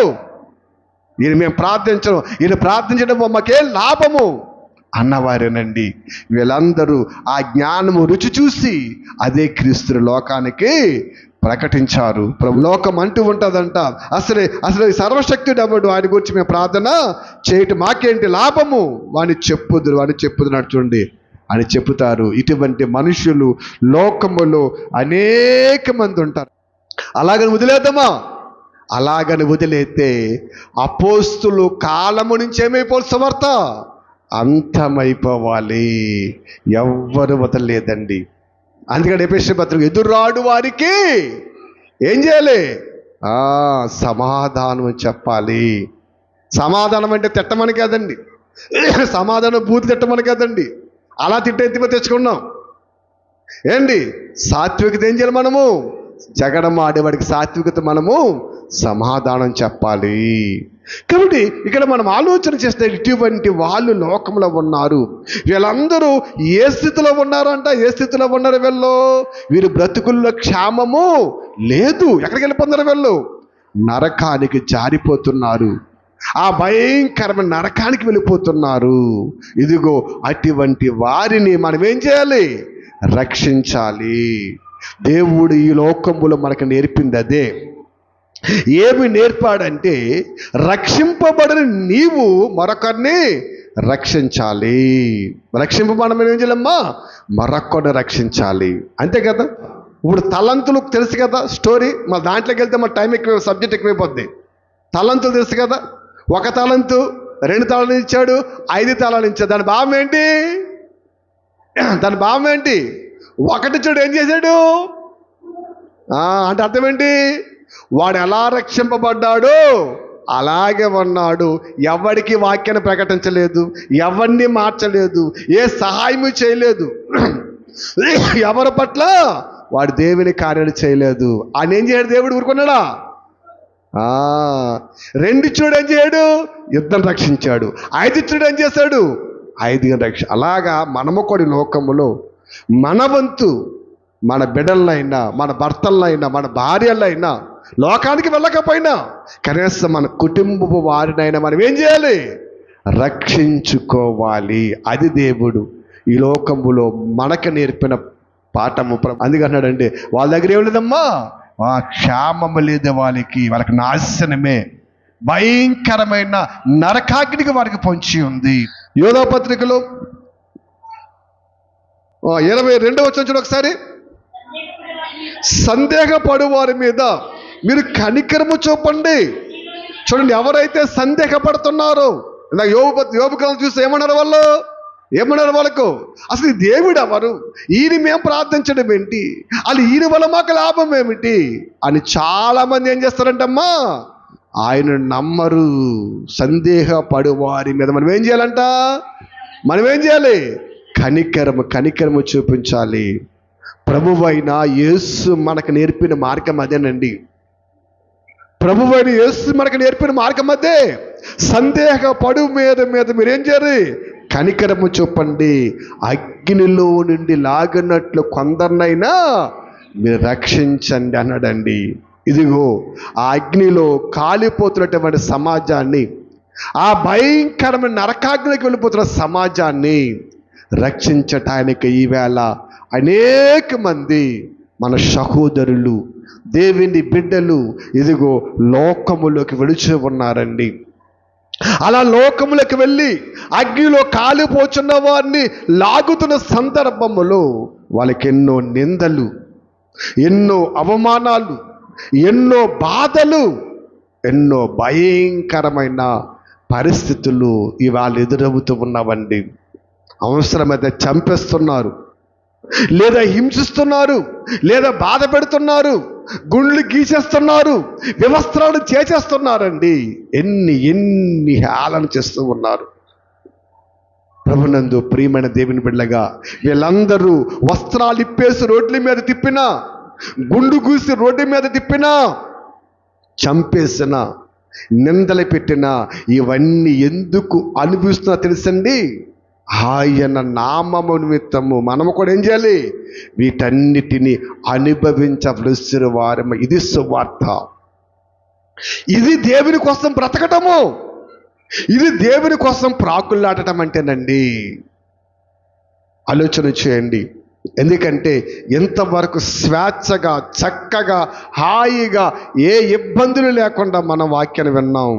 ఈయన మేము ప్రార్థించడం, ఈయన ప్రార్థించడం మాకే లాభము అన్నవారేనండి. వీళ్ళందరూ ఆ జ్ఞానము రుచి చూసి అదే క్రీస్తుని లోకానికి ప్రకటించారు. లోకం అంటూ ఉంటుందంట, అసలు సర్వశక్తుడు ఎవడు, ఆయన గురించి మేము ప్రార్థన చేయటం మాకేంటి లాభము, వాడిని చెప్పుదురు చూడండి అని చెప్తారు. ఇటువంటి మనుషులు లోకములో అనేక మంది ఉంటారు. అలాగని వదిలేద్దామా? అలాగని వదిలేస్తే అపోస్తులు కాలము నుంచి ఏమైపోవాలి? సువార్త అంతమైపోవాలి. ఎవ్వరు వదలలేదండి. అందుకని ఎఫెసీ పత్రిక ఎదురాడు వారికి ఏం చేయాలి? సమాధానం చెప్పాలి. సమాధానం అంటే తిట్టమని కాదండి, సమాధానం బూతి తిట్టమని కాదండి. అలా తిట్టెత్తిమ తెచ్చుకున్నాం ఏంటి? సాత్వికత ఏం చేయాలి? మనము జగడం ఆడేవాడికి సాత్వికత మనము సమాధానం చెప్పాలి. కాబట్టి ఇక్కడ మనం ఆలోచన చేస్తే ఇటువంటి వాళ్ళు లోకంలో ఉన్నారు. వీళ్ళందరూ ఏ స్థితిలో ఉన్నారంట? ఏ స్థితిలో ఉన్నారు వీరు బ్రతుకుల్లో క్షేమము లేదు. ఎక్కడికి వెళ్ళిపోతున్నారు వీళ్ళు? నరకానికి జారిపోతున్నారు. ఆ భయంకరమైన నరకానికి వెళ్ళిపోతున్నారు. ఇదిగో అటువంటి వారిని మనం ఏం చేయాలి? రక్షించాలి. దేవుడు ఈ లోకములో మనకు నేర్పింది అదే. ఏమి నేర్పాడంటే రక్షింపబడిన నీవు మరొకరిని రక్షించాలి. రక్షింపబడమని ఏం చేయాలమ్మా? మరొకరిని రక్షించాలి. అంతే కదా. ఇప్పుడు తలంతులు తెలుసు కదా స్టోరీ. మా దాంట్లోకి వెళ్తే మా టైం ఎక్కువ, సబ్జెక్ట్ ఎక్కువైపోద్ది. తలంతులు తెలుసు కదా. ఒక తలంతు 2 తలాలు ఇచ్చాడు, 5 తలాలు ఇచ్చాడు. దాని భావం ఏంటి? ఒకటి చూడు ఏం చేశాడు అంటే అర్థం ఏంటి? వాడు ఎలా రక్షింపబడ్డాడు అలాగే ఉన్నాడు. ఎవరికి వాక్యాన్ని ప్రకటించలేదు, ఎవరిని మార్చలేదు, ఏ సహాయము చేయలేదు, ఎవరి పట్ల వాడు దేవుని కార్యాలు చేయలేదు. ఆయన ఏం చేయడు? దేవుడు ఊరుకున్నాడా? 2 చూడు ఏం చేయడు? యుద్ధం రక్షించాడు. 5 చూడు ఏం చేశాడు? 5 అలాగా మనము కూడా లోకములో మన వంతు, మన బిడ్డలైనా, మన భర్తలైనా, మన భార్యలైనా లోకానికి వెళ్ళకపోయినా కనీసం మన కుటుంబపు వారినైనా మనం ఏం చేయాలి? రక్షించుకోవాలి. అది దేవుడు ఈ లోకములో మనకు నేర్పిన పాఠము. అందుకన్నాడంటే వాళ్ళ దగ్గర ఏం లేదమ్మా, క్షేమము లేదు, వాళ్ళకి నాశనమే, భయంకరమైన నరకాగ్నికి వారికి పొంచి ఉంది. యోధా పత్రికలో 22వ వచనం చూడండి ఒకసారి. సందేహపడు వారి మీద మీరు కనికరము చూపండి. చూడండి, ఎవరైతే సందేహపడుతున్నారో, యోబు కాలం చూస్తే ఏమన్నారు వాళ్ళకు? అసలు దేవుడు ఎవరు? ఈయన మేము ప్రార్థించడం ఏంటి? అది ఈయన వల్ల మాకు లాభం ఏమిటి అని చాలా మంది ఏం చేస్తారంటమ్మా? ఆయన నమ్మరు. సందేహపడు వారి మీద మనం ఏం చేయాలంట? మనం ఏం చేయాలి? కనికరము చూపించాలి. ప్రభువైన యేసు మనకు నేర్పిన మార్గం అదేనండి. ప్రభువైన యేసు మనకు నేర్పిన మార్గం అదే. సందేహపడు మీద మీరేం చేయాలి? కనికరము చూపండి. అగ్నిలో నుండి లాగినట్లు కొందరినైనా మీరు రక్షించండి అన్నాడండి. ఇదిగో ఆ అగ్నిలో కాలిపోతున్నటువంటి సమాజాన్ని, ఆ భయంకరమైన నరకాగ్నికి వెళ్ళిపోతున్న సమాజాన్ని రక్షించటానికి ఈవేళ అనేక మంది మన సహోదరులు, దేవుని బిడ్డలు ఇదిగో లోకములోకి వెళుచు ఉన్నారండి. అలా లోకములకు వెళ్ళి అగ్నిలో కాలిపోచున్న వారిని లాగుతున్న సందర్భములో వాళ్ళకి ఎన్నో నిందలు, ఎన్నో అవమానాలు, ఎన్నో బాధలు, ఎన్నో భయంకరమైన పరిస్థితులు ఇవాళ ఎదురవుతూ ఉన్నావండి. అవసరమైతే చంపేస్తున్నారు, లేదా హింసిస్తున్నారు, లేదా బాధ పెడుతున్నారు, గుండ్లు గీసేస్తున్నారు, వ్యవస్థలను చేసేస్తున్నారండి. ఎన్ని హేళన చేస్తూ ఉన్నారు. ప్రభునందు ప్రియమైన దేవుని బిడ్డలుగా వీళ్ళందరూ వస్త్రాలు ఇప్పేసి రోడ్ల మీద తిప్పినా, గుండు గూసి రోడ్డు మీద తిప్పినా, చంపేసిన, నిందలు పెట్టినా ఇవన్నీ ఎందుకు అనిపిస్తున్నా తెలుసండి? ఆయన నామము నిమిత్తము మనము కూడా ఏం చేయాలి? వీటన్నిటిని అనుభవించవలసిన వారము. ఇది సువార్త. ఇది దేవుని కోసం బ్రతకటము. ఇది దేవుని కోసం ప్రాకులాడటం అంటేనండి. ఆలోచన చేయండి. ఎందుకంటే ఎంతవరకు స్వేచ్ఛగా, చక్కగా, హాయిగా, ఏ ఇబ్బందులు లేకుండా మనం వాక్యాన్ని విన్నాం.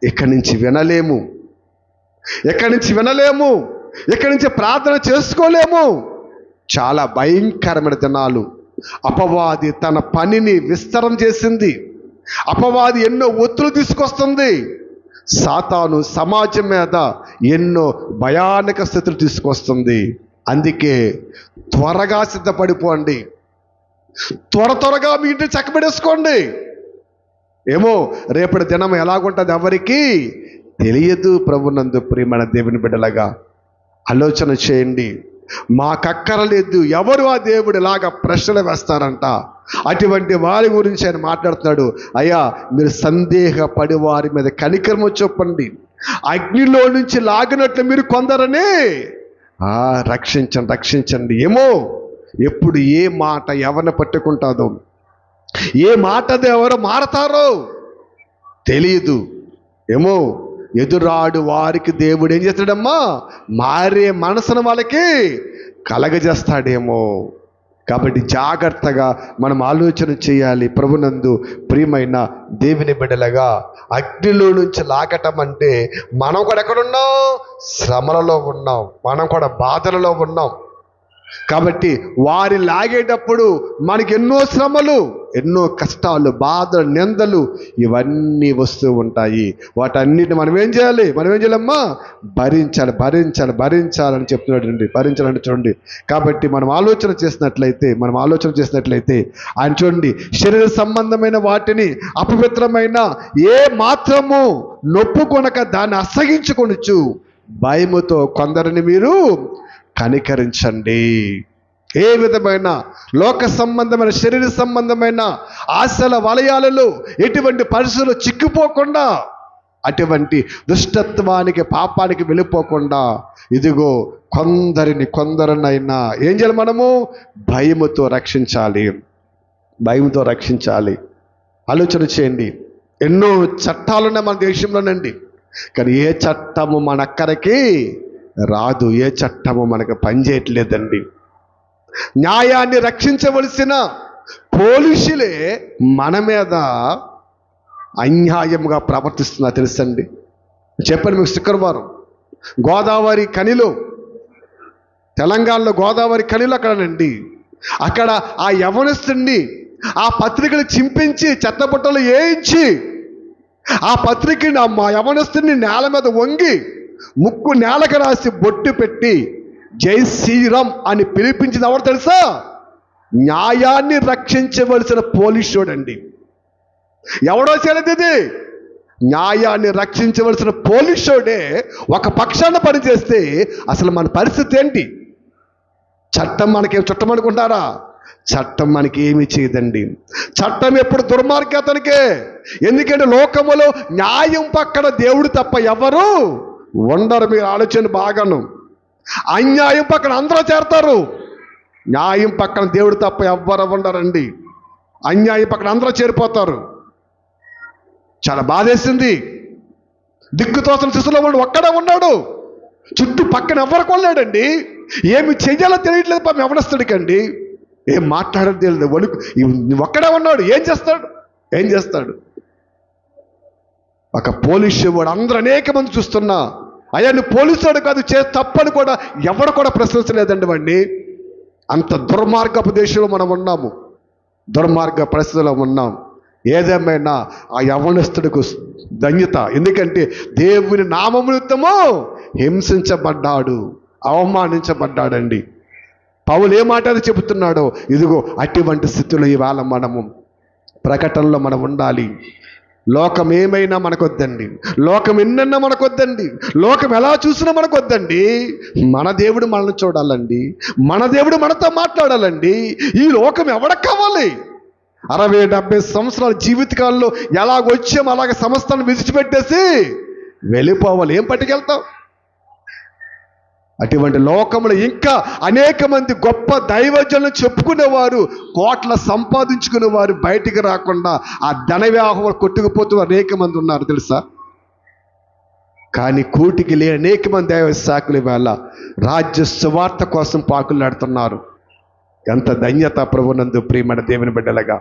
ఇక్కడి నుంచి వినలేము, ఇక్కడి నుంచి ప్రార్థన చేసుకోలేము. చాలా భయంకరమైన దినాలు. అపవాది తన పనిని విస్తరం చేసింది. అపవాది ఎన్నో ఒత్తులు తీసుకొస్తుంది. సాతాను సమాజం మీద ఎన్నో భయానక స్థితులు తీసుకొస్తుంది. అందుకే త్వరగా సిద్ధపడిపోండి, త్వరగా మీ ఇంటిని చక్కబెట్టేసుకోండి. ఏమో రేపటి దినం ఎలాగుంటుంది ఎవరికి తెలియదు. ప్రభునందు ప్రియమైన దేవుని బిడ్డలుగా ఆలోచన చేయండి. మాకక్కరలేదు, ఎవరు ఆ దేవుడు ఇలాగా ప్రశ్నలు వేస్తారంట. అటువంటి వారి గురించి ఆయన మాట్లాడుతున్నాడు. అయ్యా, మీరు సందేహపడి వారి మీద కనికరము చూపండి, అగ్నిలో నుంచి లాగినట్లు మీరు కొందరని రక్షించండి. ఏమో ఎప్పుడు ఏ మాట ఎవరిని పట్టుకుంటుందో, ఏ మాటది ఎవరు మారతారో తెలియదు. ఏమో ఎదురాడు వారికి దేవుడు ఏం చేస్తాడమ్మా, మారే మనసును వాళ్ళకి కలగజేస్తాడేమో. కాబట్టి జాగ్రత్తగా మనం ఆలోచన చేయాలి. ప్రభునందు ప్రియమైన దేవుని బిడ్డలుగా అగ్నిలో నుంచి లాగటం అంటే మనం కూడా ఎక్కడున్నాం, శ్రమలలో ఉన్నాం, మనం కూడా బాధలలో ఉన్నాం. కాబట్టి వారి లాగేటప్పుడు మనకి ఎన్నో శ్రమలు, ఎన్నో కష్టాలు, బాధలు, నిందలు ఇవన్నీ వస్తూ ఉంటాయి. వాటన్నిటిని మనం ఏం చేయాలమ్మా, భరించాలని చెప్తున్నాడు అండి. భరించాలంటే చూడండి. కాబట్టి మనం ఆలోచన చేసినట్లయితే ఆయన చూడండి, శరీర సంబంధమైన వాటిని అపవిత్రమైన ఏ మాత్రము నొప్పుకొనక దాన్ని అసగించుకొనొచ్చు భయముతో కొందరిని మీరు కనికరించండి. ఏ విధమైన లోక సంబంధమైన, శరీర సంబంధమైన ఆశల వలయాలలో ఎటువంటి పరిస్థితులు చిక్కిపోకుండా, అటువంటి దుష్టత్వానికి, పాపానికి వెళ్ళిపోకుండా, ఇదిగో కొందరినైనా ఏం చేయాలి, మనము భయముతో రక్షించాలి. ఆలోచన చేయండి. ఎన్నో చట్టాలున్నాయి మన దేశంలోనండి, కానీ ఏ చట్టము మన అక్కడికి రాదు, ఏ చట్టము మనకు పనిచేయట్లేదండి. న్యాయాన్ని రక్షించవలసిన పోలీసులే మన మీద అన్యాయంగా ప్రవర్తిస్తున్నా తెలుసండి. చెప్పండి మీకు, శుక్రవారం గోదావరి కనిలో, తెలంగాణలో గోదావరి కనిలో అక్కడ ఆ యవనస్తుడిని ఆ పత్రికలు చింపించి చెత్తబుట్టలు వేయించి ఆ పత్రికని ఆ యవనస్తుడిని నేల మీద వంగి ముక్కు నేలకు రాసి బొట్టు పెట్టి జై శ్రీరామ్ అని పిలిపించింది ఎవరు తెలుసా? న్యాయాన్ని రక్షించవలసిన పోలీసుడండి. ఎవడో చేయలేదు ఇది. న్యాయాన్ని రక్షించవలసిన పోలీసుడే ఒక పక్షాన పనిచేస్తే అసలు మన పరిస్థితి ఏంటి? చట్టం మనకేం చుట్టం అనుకుంటారా? చట్టం మనకి ఏమీ చేయదండి. చట్టం ఎప్పుడు దుర్మార్గతనికే. ఎందుకంటే లోకములో న్యాయం పక్కన దేవుడు తప్ప ఎవరు ఉండరు. మీరు ఆలోచన బాగాను. అన్యాయం పక్కన అందరూ చేరతారు, న్యాయం పక్కన దేవుడు తప్ప ఎవ్వరు ఉండరండి. అన్యాయం పక్కన అందరూ చేరిపోతారు. చాలా బాధేసింది. దిక్కుతోచన శిశులో ఒక్కడే ఉన్నాడు, చుట్టూ పక్కన ఎవరు కొనలేడండి. ఏమి చెయ్యాలో తెలియట్లేదు పాపం ఎవడొస్తాడుకండి. ఏం మాట్లాడడం తెలియదు, వణుకు. ఒక్కడే ఉన్నాడు, ఏం చేస్తాడు? ఒక పోలీసు వాడు అందరూ అనేక మంది చూస్తున్నా, అయ్యా నువ్వు పోలీసు వాడు కాదు, తప్పని కూడా ఎవరు కూడా ప్రశ్నించలేదండి వాడిని. అంత దుర్మార్గపు దేశంలో మనం ఉన్నాము, దుర్మార్గ పరిస్థితుల్లో ఉన్నాం. ఏదేమైనా ఆ యవనస్తుడికి ధన్యత. ఎందుకంటే దేవుని నామము నిమిత్తము హింసించబడ్డాడు, అవమానించబడ్డాడండి. పౌలు ఏ మాట చెబుతున్నాడో, ఇదిగో అటువంటి స్థితిలో ఇవాళ మనము ప్రకటనలో మనం ఉండాలి. లోకం ఏమైనా మనకొద్దండి, లోకం ఎన్నన్నా మనకొద్దండి, లోకం ఎలా చూసినా మనకొద్దండి. మన దేవుడు మనల్ని చూడాలండి, మన దేవుడు మనతో మాట్లాడాలండి. ఈ లోకం ఎవడకు కావాలి? 60-70 సంవత్సరాల జీవితకాలంలో ఎలాగొచ్చాం అలాగే సమస్తాన్ని విడిచిపెట్టేసి వెళ్ళిపోవాలి. ఏం పట్టుకెళ్తాం? అటువంటి లోకంలో ఇంకా అనేక మంది గొప్ప దైవజనులు చెప్పుకునేవారు, కోట్ల సంపాదించుకునేవారు బయటికి రాకుండా ఆ ధన వ్యాహం కొట్టుకుపోతూ అనేక మంది ఉన్నారు తెలుసా. కానీ కూటికి లేని అనేక మంది దైవ శాఖలు ఇవాళ రాజ్య సువార్త కోసం పాకులాడుతున్నారు. ఎంత ధన్యత ప్రభునందు ప్రియమైన దేవుని బిడ్డలుగా.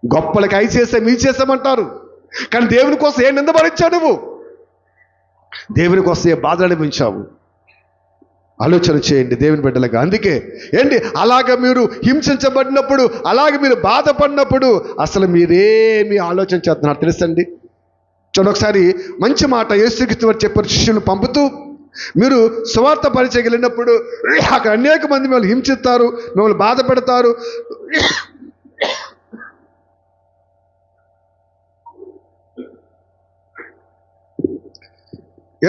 గొప్పలకి అయి చేసాం ఈ చేసామంటారు, కానీ దేవుని కోసం ఏ నింద భరించావు నువ్వు? దేవుని కోసం ఏ బాధ అనిపించావు? ఆలోచన చేయండి దేవుని బిడ్డలుగా. అందుకే ఏంటి, అలాగ మీరు హింసించబడినప్పుడు, అలాగ మీరు బాధపడినప్పుడు అసలు మీరేమి ఆలోచన చేస్తున్నారు తెలుసండి? చూడండి ఒకసారి మంచి మాట యేసుక్రీస్తు వారు చెప్పారు శిష్యులను పంపుతూ, మీరు సువార్త పరిచయం వెళ్ళినప్పుడు అక్కడ అనేక మంది మిమ్మల్ని హింసిస్తారు, మిమ్మల్ని బాధ పెడతారు.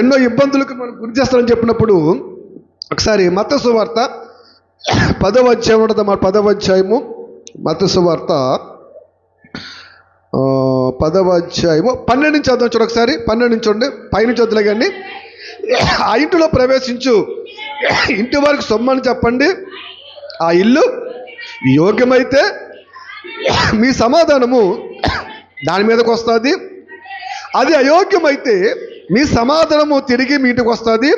ఎన్నో ఇబ్బందులకు మనం గురి చేస్తారని చెప్పినప్పుడు ఒకసారి మత్తయి సువార్త 10వ అధ్యాయం ఉంటుంది. 10వ అధ్యాయము మత్తయి సువార్త 10వ అధ్యాయము 12 నుంచి చదువు. చూడ ఒకసారి 12 నుంచి చూడండి, పైనుంచి వద్దులే కానీ. ఆ ఇంటిలో ప్రవేశించు, ఇంటి వారికి సొమ్మని చెప్పండి, ఆ ఇల్లు యోగ్యమైతే మీ సమాధానము దాని మీదకి వస్తుంది, అది అయోగ్యమైతే మీ సమాధానము తిరిగి మీ ఇంటికి వస్తుంది.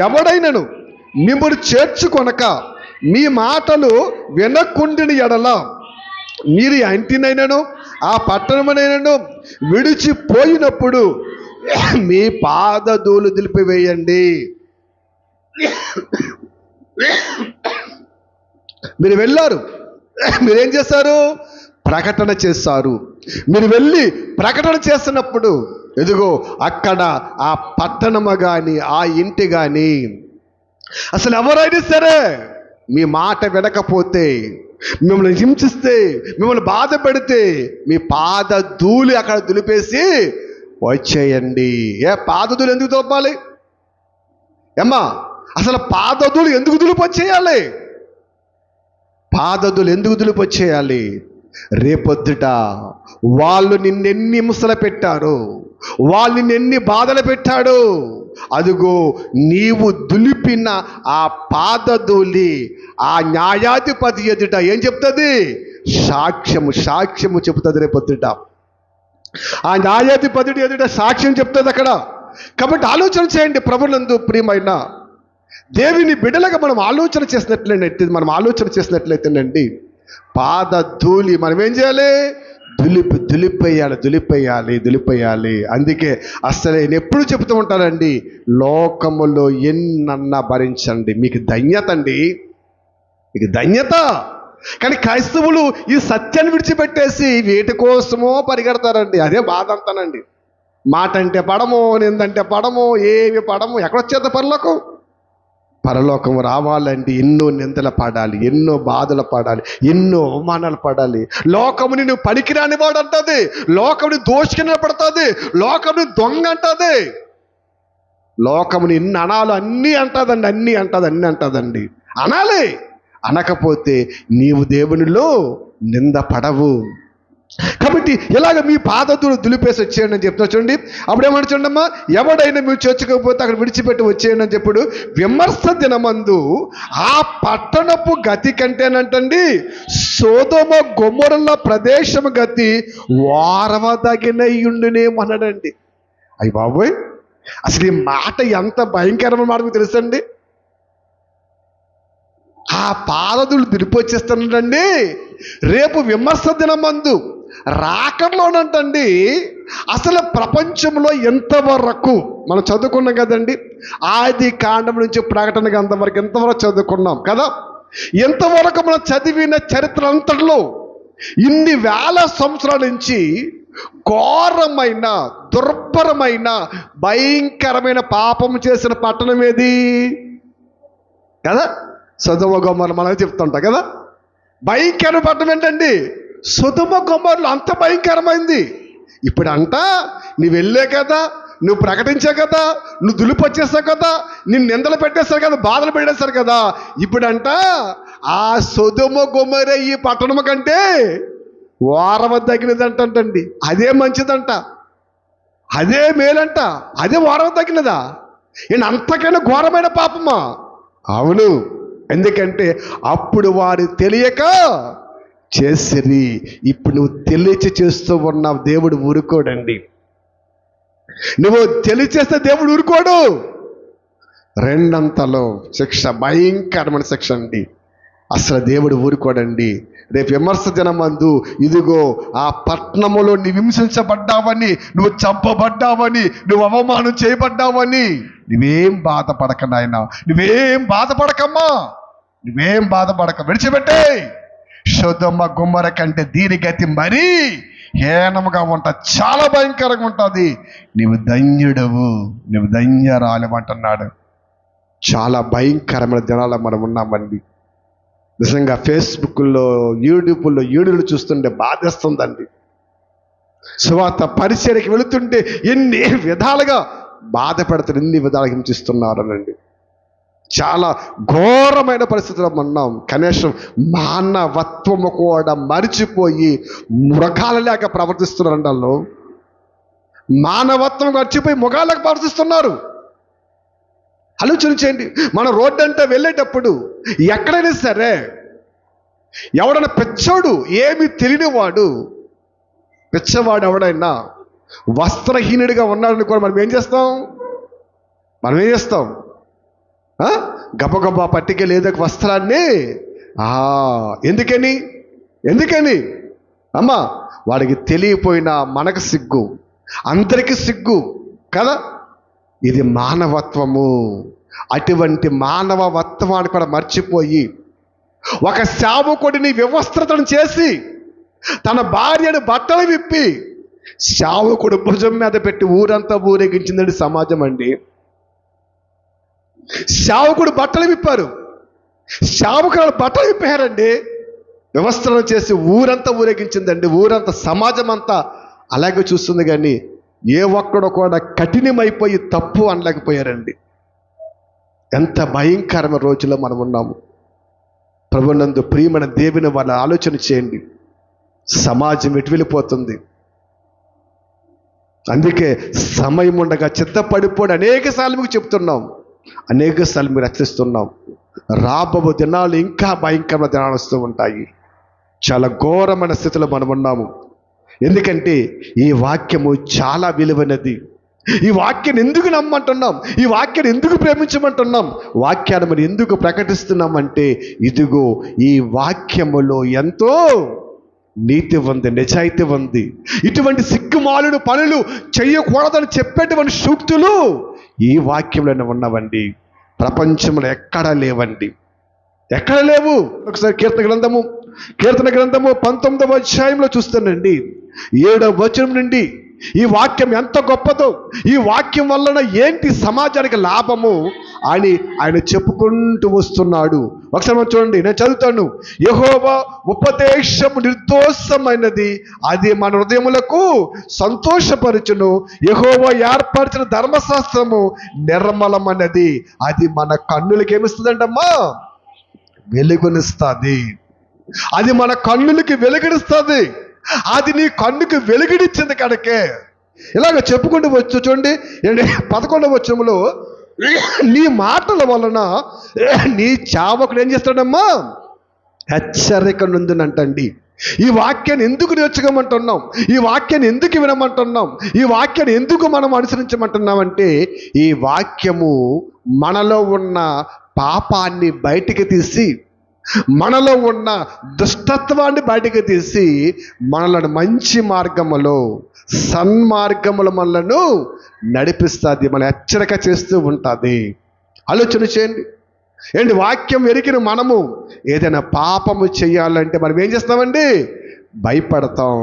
ఎవడైనను మిమ్మల్ని చేర్చుకొనక మీ మాటలు వినకుండిన ఎడల మీరు ఆ ఇంటినైనను ఆ పట్టణమునైనను విడిచిపోయినప్పుడు మీ పాదధూళి దులిపివేయండి. మీరు వెళ్ళారు, మీరేం చేశారు? ప్రకటన చేశారు. మీరు వెళ్ళి ప్రకటన చేస్తున్నప్పుడు ఎదుగో అక్కడ ఆ పట్టణము కానీ ఆ ఇంటి కానీ అసలు ఎవరైనా సరే మీ మాట వినకపోతే, మిమ్మల్ని హింసిస్తే, మిమ్మల్ని బాధ పెడితే మీ పాద ధూళి అక్కడ దులిపేసి వచ్చేయండి. పాదధూళి ఎందుకు తోపాలి ఏమ్మా? అసలు పాదధూళి ఎందుకు దులిపొచ్చేయాలి? పాదధూళి ఎందుకు దులిపొచ్చేయాలి? రేపొద్దుట వాళ్ళు నిన్నెన్ని హింసలు పెట్టారు, వాళ్ళు నిన్నెన్ని బాధలు పెట్టాడు, అదుగో నీవు దులిపిన ఆ పాదధూళి ఆ న్యాయాధిపతి ఎదుట ఏం చెప్తుంది? సాక్ష్యము చెప్తుంది రేపొద్దుట. ఆ న్యాయాధిపతి ఎదుట సాక్ష్యం చెప్తుంది అక్కడ. కాబట్టి ఆలోచన చేయండి ప్రభునందు ప్రియమైన దేవుని బిడ్డలుగా మనం ఆలోచన చేసినట్లయితేనండి పాదధూళి మనం ఏం చేయాలి? దులిపేయాలి. అందుకే అసలు నేను ఎప్పుడు చెబుతూ ఉంటానండి, లోకములో ఎన్నన్నా భరించండి, మీకు ధన్యత అండి, మీకు ధన్యత. కానీ క్రైస్తవులు ఈ సత్యాన్ని విడిచిపెట్టేసి వీటి కోసమో పరిగెడతారండి. అదే బాధ అంతానండి. మాట అంటే పడము, నిందంటే పడము, ఏమి పడము. ఎక్కడొచ్చేత పరలోకం రావాలండి ఎన్నో నిందలు పడాలి, ఎన్నో బాధలు పడాలి, ఎన్నో అవమానాలు పడాలి. లోకముని నువ్వు పనికిరాని వాడు అంటుంది, లోకముని దోషికిన పడుతుంది, లోకముని దొంగ అంటుంది, లోకముని ఎన్ని అనాలు అన్నీ అంటదండి. అనాలి. అనకపోతే నీవు దేవునిలో నింద పడవు. కాబట్టి ఇలాగ మీ పాదధూళి దులిపేసి వచ్చేయండి అని చెప్తున్నా చూడండి. అప్పుడు ఏమంటే చూడమ్మా, ఎవడైనా మీరు చేర్చుకోకపోతే అక్కడ విడిచిపెట్టి వచ్చేయండి అని చెప్పుడు. విమర్శ దినమందు ఆ పట్టణపు గతి కంటేనంటండి సొదొమ గొమొర్రా ప్రదేశము గతి వారవదగినయుండునేమన్నాడండి. అయ్య బాబోయ్, అసలు ఈ మాట ఎంత భయంకరమైన మాట మీకు తెలుసండి. ఆ పాదధూళి దులిపొచ్చేస్తానండి రేపు విమర్శ దినమందు రాకడలోనంటండి. అసలు ప్రపంచంలో ఎంతవరకు మనం చదువుకున్నాం కదండి, ఆది కాండం నుంచి ప్రకటన గ్రంథం వరకు ఎంతవరకు చదువుకున్నాం కదా. ఎంతవరకు మనం చదివిన చరిత్ర అంతట్లో ఇన్ని వేల సంవత్సరాల నుంచి ఘోరమైన దుర్భరమైన భయంకరమైన పాపం చేసిన పట్టణం ఏది కదా? సొదొమ గొమొర్రా మనం చెప్తుంటాం కదా. భయంకర పట్టణం ఏంటండి? సొదొమ గొమొర్రా అంత భయంకరమైంది. ఇప్పుడు అంట నువ్వు వెళ్ళే కదా, నువ్వు ప్రకటించే కదా, నువ్వు దులిపొచ్చేస్తావు కదా, నిన్ను నిందలు పెట్టేస్తారు కదా, బాధలు పెట్టేస్తారు కదా. ఇప్పుడంట ఆ సొదొమ గొమొర్రా ఈ పట్టణం కంటే వారవదగినదంటండి. అదే మంచిదంట, అదే మేలంట, అదే వారవదగినదా? నేను అంతకైనా ఘోరమైన పాపమా? అవును. ఎందుకంటే అప్పుడు వారు తెలియక చేసిరి, ఇప్పుడు నువ్వు తెలియచి చేస్తూ ఉన్నావు. దేవుడు ఊరుకోడండి. నువ్వు తెలియచేస్తే దేవుడు ఊరుకోడు. రెండంతలో శిక్ష, భయంకరమైన శిక్ష అండి. అసలు దేవుడు ఊరుకోడండి. రేపు విమర్శ దినమందు ఇదిగో ఆ పట్టణములో నువ్వు హింసించబడ్డావని, నువ్వు చంపబడ్డావని, నువ్వు అవమానం చేయబడ్డావని నువ్వేం బాధపడక నాయనా, నువ్వేం బాధపడకమ్మా, నువ్వేం బాధపడక, విడిచిపెట్టే. సొదొమ గొమొర్రా కంటే దీని గతి మరీ హీనముగా ఉంటుంది, చాలా భయంకరంగా ఉంటుంది. నీవు ధన్యుడవు, నువ్వు ధన్యరాలమంటున్నాడు. చాలా భయంకరమైన దినాల్లో మనం ఉన్నామండి. నిజంగా ఫేస్బుక్లో, యూట్యూబ్లో వీడియోలు చూస్తుంటే బాధేస్తుందండి. సువార్త పరిచర్యకి వెళుతుంటే ఎన్ని విధాలుగా బాధ పెడతారు, ఎన్ని విధాలుగా హింసిస్తున్నారనండి. చాలా ఘోరమైన పరిస్థితుల్లో ఉన్నాం. కనీసం మానవత్వము కూడా మరిచిపోయి మృగాలలాగా ప్రవర్తిస్తున్నారండి. వాళ్ళు మానవత్వం మర్చిపోయి మృగాలకు ప్రవర్తిస్తున్నారు. ఆలోచన చేయండి. మన రోడ్డు అంటే వెళ్ళేటప్పుడు ఎక్కడైనా సరే ఎవడైనా పిచ్చోడు, ఏమి తెలియనివాడు, పిచ్చవాడు ఎవడైనా వస్త్రహీనుడిగా ఉన్నాడని కూడా మనం ఏం చేస్తాం? గబగబా పట్టిక లేదా వస్త్రాన్ని ఎందుకని అమ్మా, వాడికి తెలియపోయినా మనకు సిగ్గు, అందరికీ సిగ్గు కదా. ఇది మానవత్వము. అటువంటి మానవత్వాన్ని కూడా మర్చిపోయి ఒక సేవకుడిని వివస్త్రతను చేసి తన భార్యను బట్టలు విప్పి సేవకుడు భుజం మీద పెట్టి ఊరంతా ఊరేగించిందండి సమాజం అండి. సేవకుడు బట్టలు విప్పారు, సేవకుడు బట్టలు విప్పారండి, వివస్త్రను చేసి ఊరంతా ఊరేగించిందండి. ఊరంతా, సమాజం అంతా అలాగే చూస్తుంది. కానీ ఏ ఒక్కడో కూడా కఠినమైపోయి తప్పు అనలేకపోయారండి. ఎంత భయంకరమైన రోజుల్లో మనం ఉన్నాము. ప్రభునందు ప్రియమైన దేవుని వాళ్ళ ఆలోచన చేయండి. సమాజం ఎటు వెళ్ళిపోతుంది. అందుకే సమయం ఉండగా చిత్తపడిపోయి అనేక సార్లు మీకు చెప్తున్నాం, అనేక సార్లు మీరు హెచ్చరిస్తున్నాం. రాబో దినాలు ఇంకా భయంకరమైన దినాలు వస్తూ ఉంటాయి. చాలా ఘోరమైన స్థితిలో మనం ఉన్నాము. ఎందుకంటే ఈ వాక్యము చాలా విలువైనది. ఈ వాక్యాన్ని ఎందుకు నమ్మంటున్నాం, ఈ వాక్యాన్ని ఎందుకు ప్రేమించమంటున్నాం, వాక్యాన్ని మనం ఎందుకు ప్రకటిస్తున్నామంటే ఇదిగో ఈ వాక్యములో ఎంతో నీతి ఉంది, నిజాయితీ ఉంది. ఇటువంటి సిగ్గుమాలిన పనులు చేయకూడదని చెప్పేటువంటి సూక్తులు ఈ వాక్యంలోనే ఉన్నవండి. ప్రపంచంలో ఎక్కడా లేవండి, ఎక్కడ లేవు. ఒకసారి కీర్తన గ్రంథము 19వ అధ్యాయంలో చూస్తానండి, 7వ వచనం నుండి ఈ వాక్యం ఎంత గొప్పదో, ఈ వాక్యం వలన ఏంటి సమాజానికి లాభము అని ఆయన చెప్పుకుంటూ వస్తున్నాడు. ఒకసారి మనం చూడండి, నేను చదువుతాను. యెహోవా ఉపదేశము నిర్దోషమైనది, అది మన హృదయములకు సంతోషపరచును. యెహోవా ఏర్పరిచిన ధర్మశాస్త్రము నిర్మలమైనది, అది మన కన్నులకి ఏమిస్తుందంటమ్మా, వెలుగునిస్తుంది. అది మన కన్నులకి వెలుగునిస్తుంది. అది నీ కన్నుకి వెలుగునిచ్చింది కనుకే ఇలాగ చెప్పుకుంటూ వచ్చు. చూడండి 11వ వచనంలో, నీ మాటల వలన నీ చావకుడు ఏం చేస్తాడమ్మా, హెచ్చరిక నుండినంటండి. ఈ వాక్యాన్ని ఎందుకు నేర్చుకోమంటున్నాం, ఈ వాక్యాన్ని ఎందుకు వినమంటున్నాం, ఈ వాక్యాన్ని ఎందుకు మనం అనుసరించమంటున్నాం అంటే ఈ వాక్యము మనలో ఉన్న పాపాన్ని బయటికి తీసి, మనలో ఉన్న దుష్టత్వాన్ని బయటికి తీసి మనలను మంచి మార్గములో, సన్మార్గముల మనలను నడిపిస్తుంది, మన హెచ్చరిక చేస్తూ ఉంటుంది. ఆలోచన చేయండి. ఏంటి, వాక్యం ఎరిగిన మనము ఏదైనా పాపము చేయాలంటే మనం ఏం చేస్తామండి, భయపడతాం.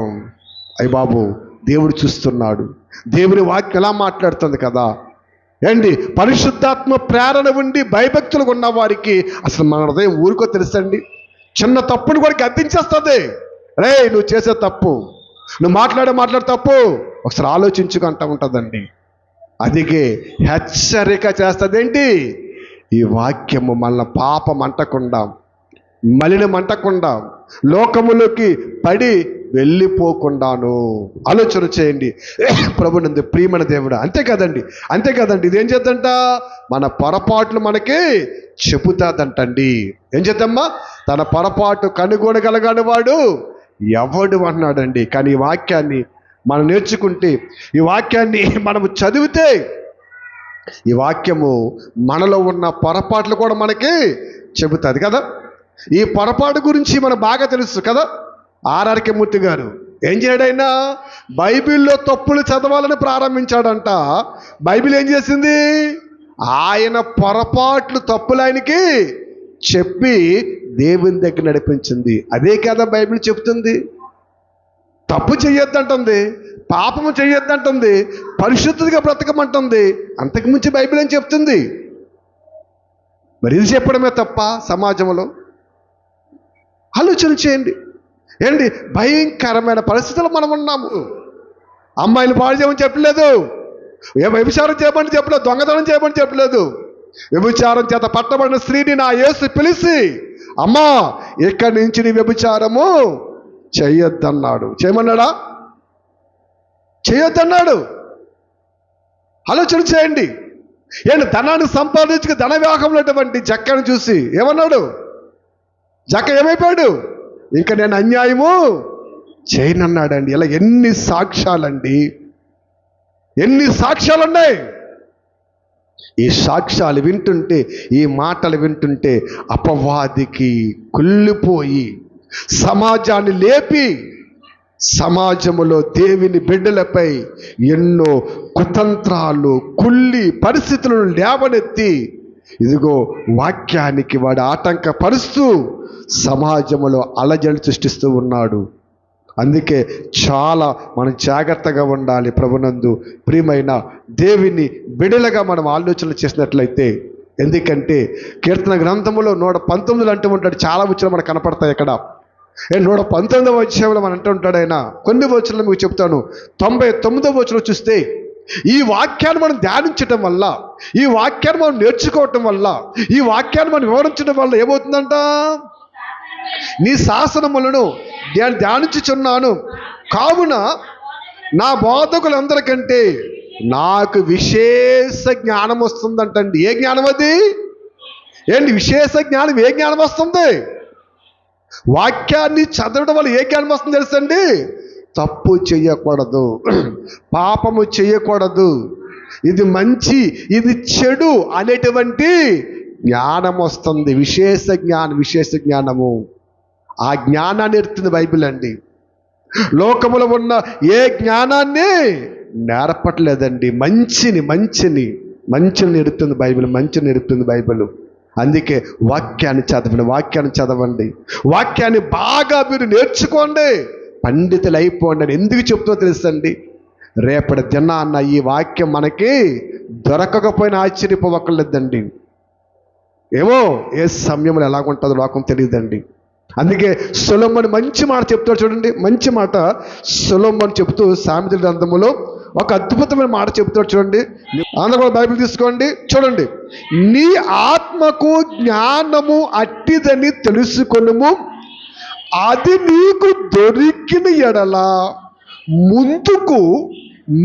అయ్య బాబు, దేవుడు చూస్తున్నాడు, దేవుని వాక్యం ఎలా మాట్లాడుతుంది కదా. ఏంటి, పరిశుద్ధాత్మ ప్రేరణ ఉండి భయభక్తులు ఉన్న వారికి అసలు మన హృదయం ఊరికో తెలుసండి. చిన్న తప్పును కూడా గద్దించేస్తుంది. రే, నువ్వు చేసే తప్పు, నువ్వు మాట్లాడే తప్పు, ఒకసారి ఆలోచించుకుంటూ ఉంటుందండి. అదిగే హెచ్చరిక చేస్తుంది. ఏంటి, ఈ వాక్యము మన పాపం అంటకుండా, మలినం అంటకుండా, లోకములోకి పడి వెళ్ళిపోకుండాను. ఆలోచన చేయండి ప్రభునందు ప్రియమైన దేవుడా. అంతే కదండి. ఇదేం చేద్దంట, మన పొరపాట్లు మనకి చెబుతాదంటండి. ఏం చేద్దామా, తన పొరపాటు కనుగొనగలగాని వాడు ఎవడు అన్నాడండి. కానీ ఈ వాక్యాన్ని మనం నేర్చుకుంటే, ఈ వాక్యాన్ని మనము చదివితే, ఈ వాక్యము మనలో ఉన్న పొరపాట్లు కూడా మనకి చెబుతుంది కదా. ఈ పొరపాటు గురించి మనకు బాగా తెలుసు కదా. ఆర్ఆర్కే మూర్తి గారు ఏం చేయడైనా బైబిల్లో తప్పులు చదవాలని ప్రారంభించాడంట. బైబిల్ ఏం చేసింది? ఆయన పొరపాట్లు తప్పులు ఆయనకి చెప్పి దేవుని దగ్గర నడిపించింది. అదే కదా బైబిల్ చెప్తుంది. తప్పు చెయ్యొద్దంటుంది, పాపము చెయ్యొద్దంటుంది, పరిశుద్ధిగా బ్రతకమంటుంది. అంతకుమించి బైబిల్ ఏం చెప్తుంది? మరి ఇది చెప్పడమే తప్ప సమాజంలో? ఆలోచన చేయండి. ఏంటి భయంకరమైన పరిస్థితులు మనం ఉన్నాము. అమ్మాయిలు పాడు చేయమని చెప్పలేదు, వ్యభిచారం చేయమని చెప్పలేదు, దొంగతనం చేయమని చెప్పలేదు. వ్యభిచారం చేత పట్టబడిన స్త్రీని నా యేసు పిలిచి, అమ్మా ఇక్కడి నుంచి నీ వ్యభిచారము చెయ్యొద్దన్నాడు. చేయమన్నాడా? చెయ్యొద్దన్నాడు. ఆలోచన చేయండి. ఏంటి ధనాన్ని సంపాదించుకు ధన వ్యాహంలోటువంటి జక్కను చూసి ఏమన్నాడు? జక్క ఏమైపోయాడు? ఇంకా నేను అన్యాయము చేయనన్నాడండి. ఇలా ఎన్ని సాక్ష్యాలండి, ఎన్ని సాక్ష్యాలు ఉన్నాయి. ఈ సాక్ష్యాలు వింటుంటే, ఈ మాటలు వింటుంటే అపవాదికి కుళ్ళిపోయి సమాజాన్ని లేపి, సమాజములో దేవుని బిడ్డలపై ఎన్నో కుతంత్రాలు, కుళ్ళి పరిస్థితులను లేవనెత్తి, ఇదిగో వాక్యానికి వాడు ఆటంకపరుస్తూ సమాజంలో అలజడి సృష్టిస్తూ ఉన్నాడు. అందుకే చాలా మనం జాగ్రత్తగా ఉండాలి. ప్రభునందు ప్రియమైన దేవుని బిడలగా మనం ఆలోచనలు చేసినట్లయితే, ఎందుకంటే కీర్తన గ్రంథములో 119 అంటూ ఉంటాడు. చాలా వచనాలు మనకు కనపడతాయి. ఇక్కడ 119వ అధ్యాయంలో మనం అంటూ ఉంటాడు ఆయన. కొన్ని వచనాలు మీకు చెప్తాను. 99వ వచనం చూస్తే, ఈ వాక్యాన్ని మనం ధ్యానించటం వల్ల, ఈ వాక్యాన్ని మనం నేర్చుకోవటం వల్ల, ఈ వాక్యాన్ని మనం వివరించడం వల్ల ఏమవుతుందంట? నీ శాసనములను నేను ధ్యానించుచున్నాను కావున నా బోధకులందరికంటే నాకు విశేష జ్ఞానం వస్తుందంటండి. ఏ జ్ఞానం అది? ఏంటి విశేష జ్ఞానం? ఏ జ్ఞానం వస్తుంది? వాక్యాన్ని చదవడం వల్ల ఏ జ్ఞానం వస్తుంది తెలుసండి? తప్పు చెయ్యకూడదు, పాపము చెయ్యకూడదు, ఇది మంచి, ఇది చెడు అనేటువంటి జ్ఞానం వస్తుంది. విశేష జ్ఞానం, విశేష జ్ఞానము. ఆ జ్ఞానాన్ని నేర్పుతుంది బైబిల్ అండి. లోకములో ఉన్న ఏ జ్ఞానాన్ని నేర్పట్లేదండి. మంచిని నేర్పుతుంది బైబిల్, మంచిని నేర్పుతుంది బైబిల్. అందుకే వాక్యాన్ని చదవండి, వాక్యాన్ని బాగా మీరు నేర్చుకోండి, పండితులు అయిపోండి అని ఎందుకు చెప్తుందో తెలుసండి? రేపటి దినాన్న ఈ వాక్యం మనకి దొరకకపోయినా ఆశ్చర్యపోవక్కర్లేదండి. ఏమో ఏ సమయంలో ఎలాగుంటుందో లోకం తెలియదండి. అందుకే సొలొమోను మంచి మాట చెప్తాడు చూడండి. మంచి మాట సొలొమోను చెప్తూ సామెతల గ్రంథములో ఒక అద్భుతమైన మాట చెప్తాడు చూడండి. అందరూ కూడా బైబిల్ తీసుకోండి, చూడండి. నీ ఆత్మకు జ్ఞానము అట్టిదని తెలుసుకొనుము, అది నీకు దొరికిన ఎడల ముందుకు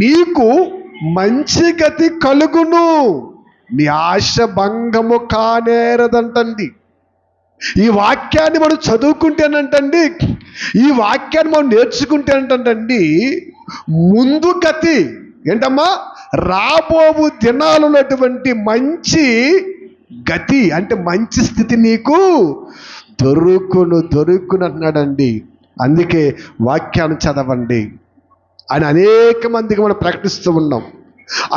నీకు మంచి గతి కలుగును, నీ ఆశ భంగము కానేరదంటండి. ఈ వాక్యాన్ని మనం చదువుకుంటేనంటండి, ఈ వాక్యాన్ని మనం నేర్చుకుంటేనంటండి ముందు గతి ఏంటమ్మా? రాబోవు దినాలున్నటువంటి మంచి గతి అంటే మంచి స్థితి నీకు దొరుకును అన్నాడండి. అందుకే వాక్యాన్ని చదవండి అని అనేక మందికి మనం ప్రకటిస్తూ ఉన్నాం.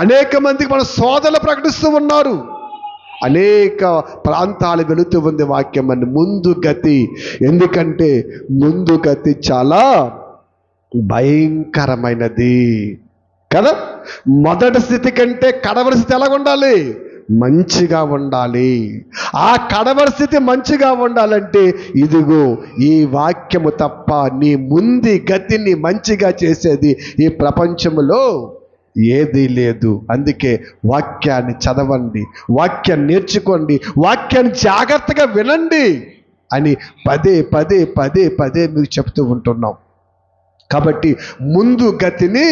అనేక మందికి మన సోదరులు ప్రకటిస్తూ ఉన్నారు. అనేక ప్రాంతాలు వెళుతూ ఉంది వాక్యం అని. ముందు గతి, ఎందుకంటే ముందు గతి చాలా భయంకరమైనది కదా. మొదటి స్థితి కంటే కడవరి స్థితి ఎలాగ ఉండాలి? మంచిగా ఉండాలి. ఆ కడవరి స్థితి మంచిగా ఉండాలంటే ఇదిగో ఈ వాక్యము తప్ప నీ ముందు గతిని మంచిగా చేసేది ఈ ప్రపంచంలో ఏదీ లేదు. అందుకే వాక్యాన్ని చదవండి, వాక్యాన్ని నేర్చుకోండి, వాక్యాన్ని జాగ్రత్తగా వినండి అని పదే మీకు చెప్తూ ఉంటున్నాం. కాబట్టి ముందు గతిని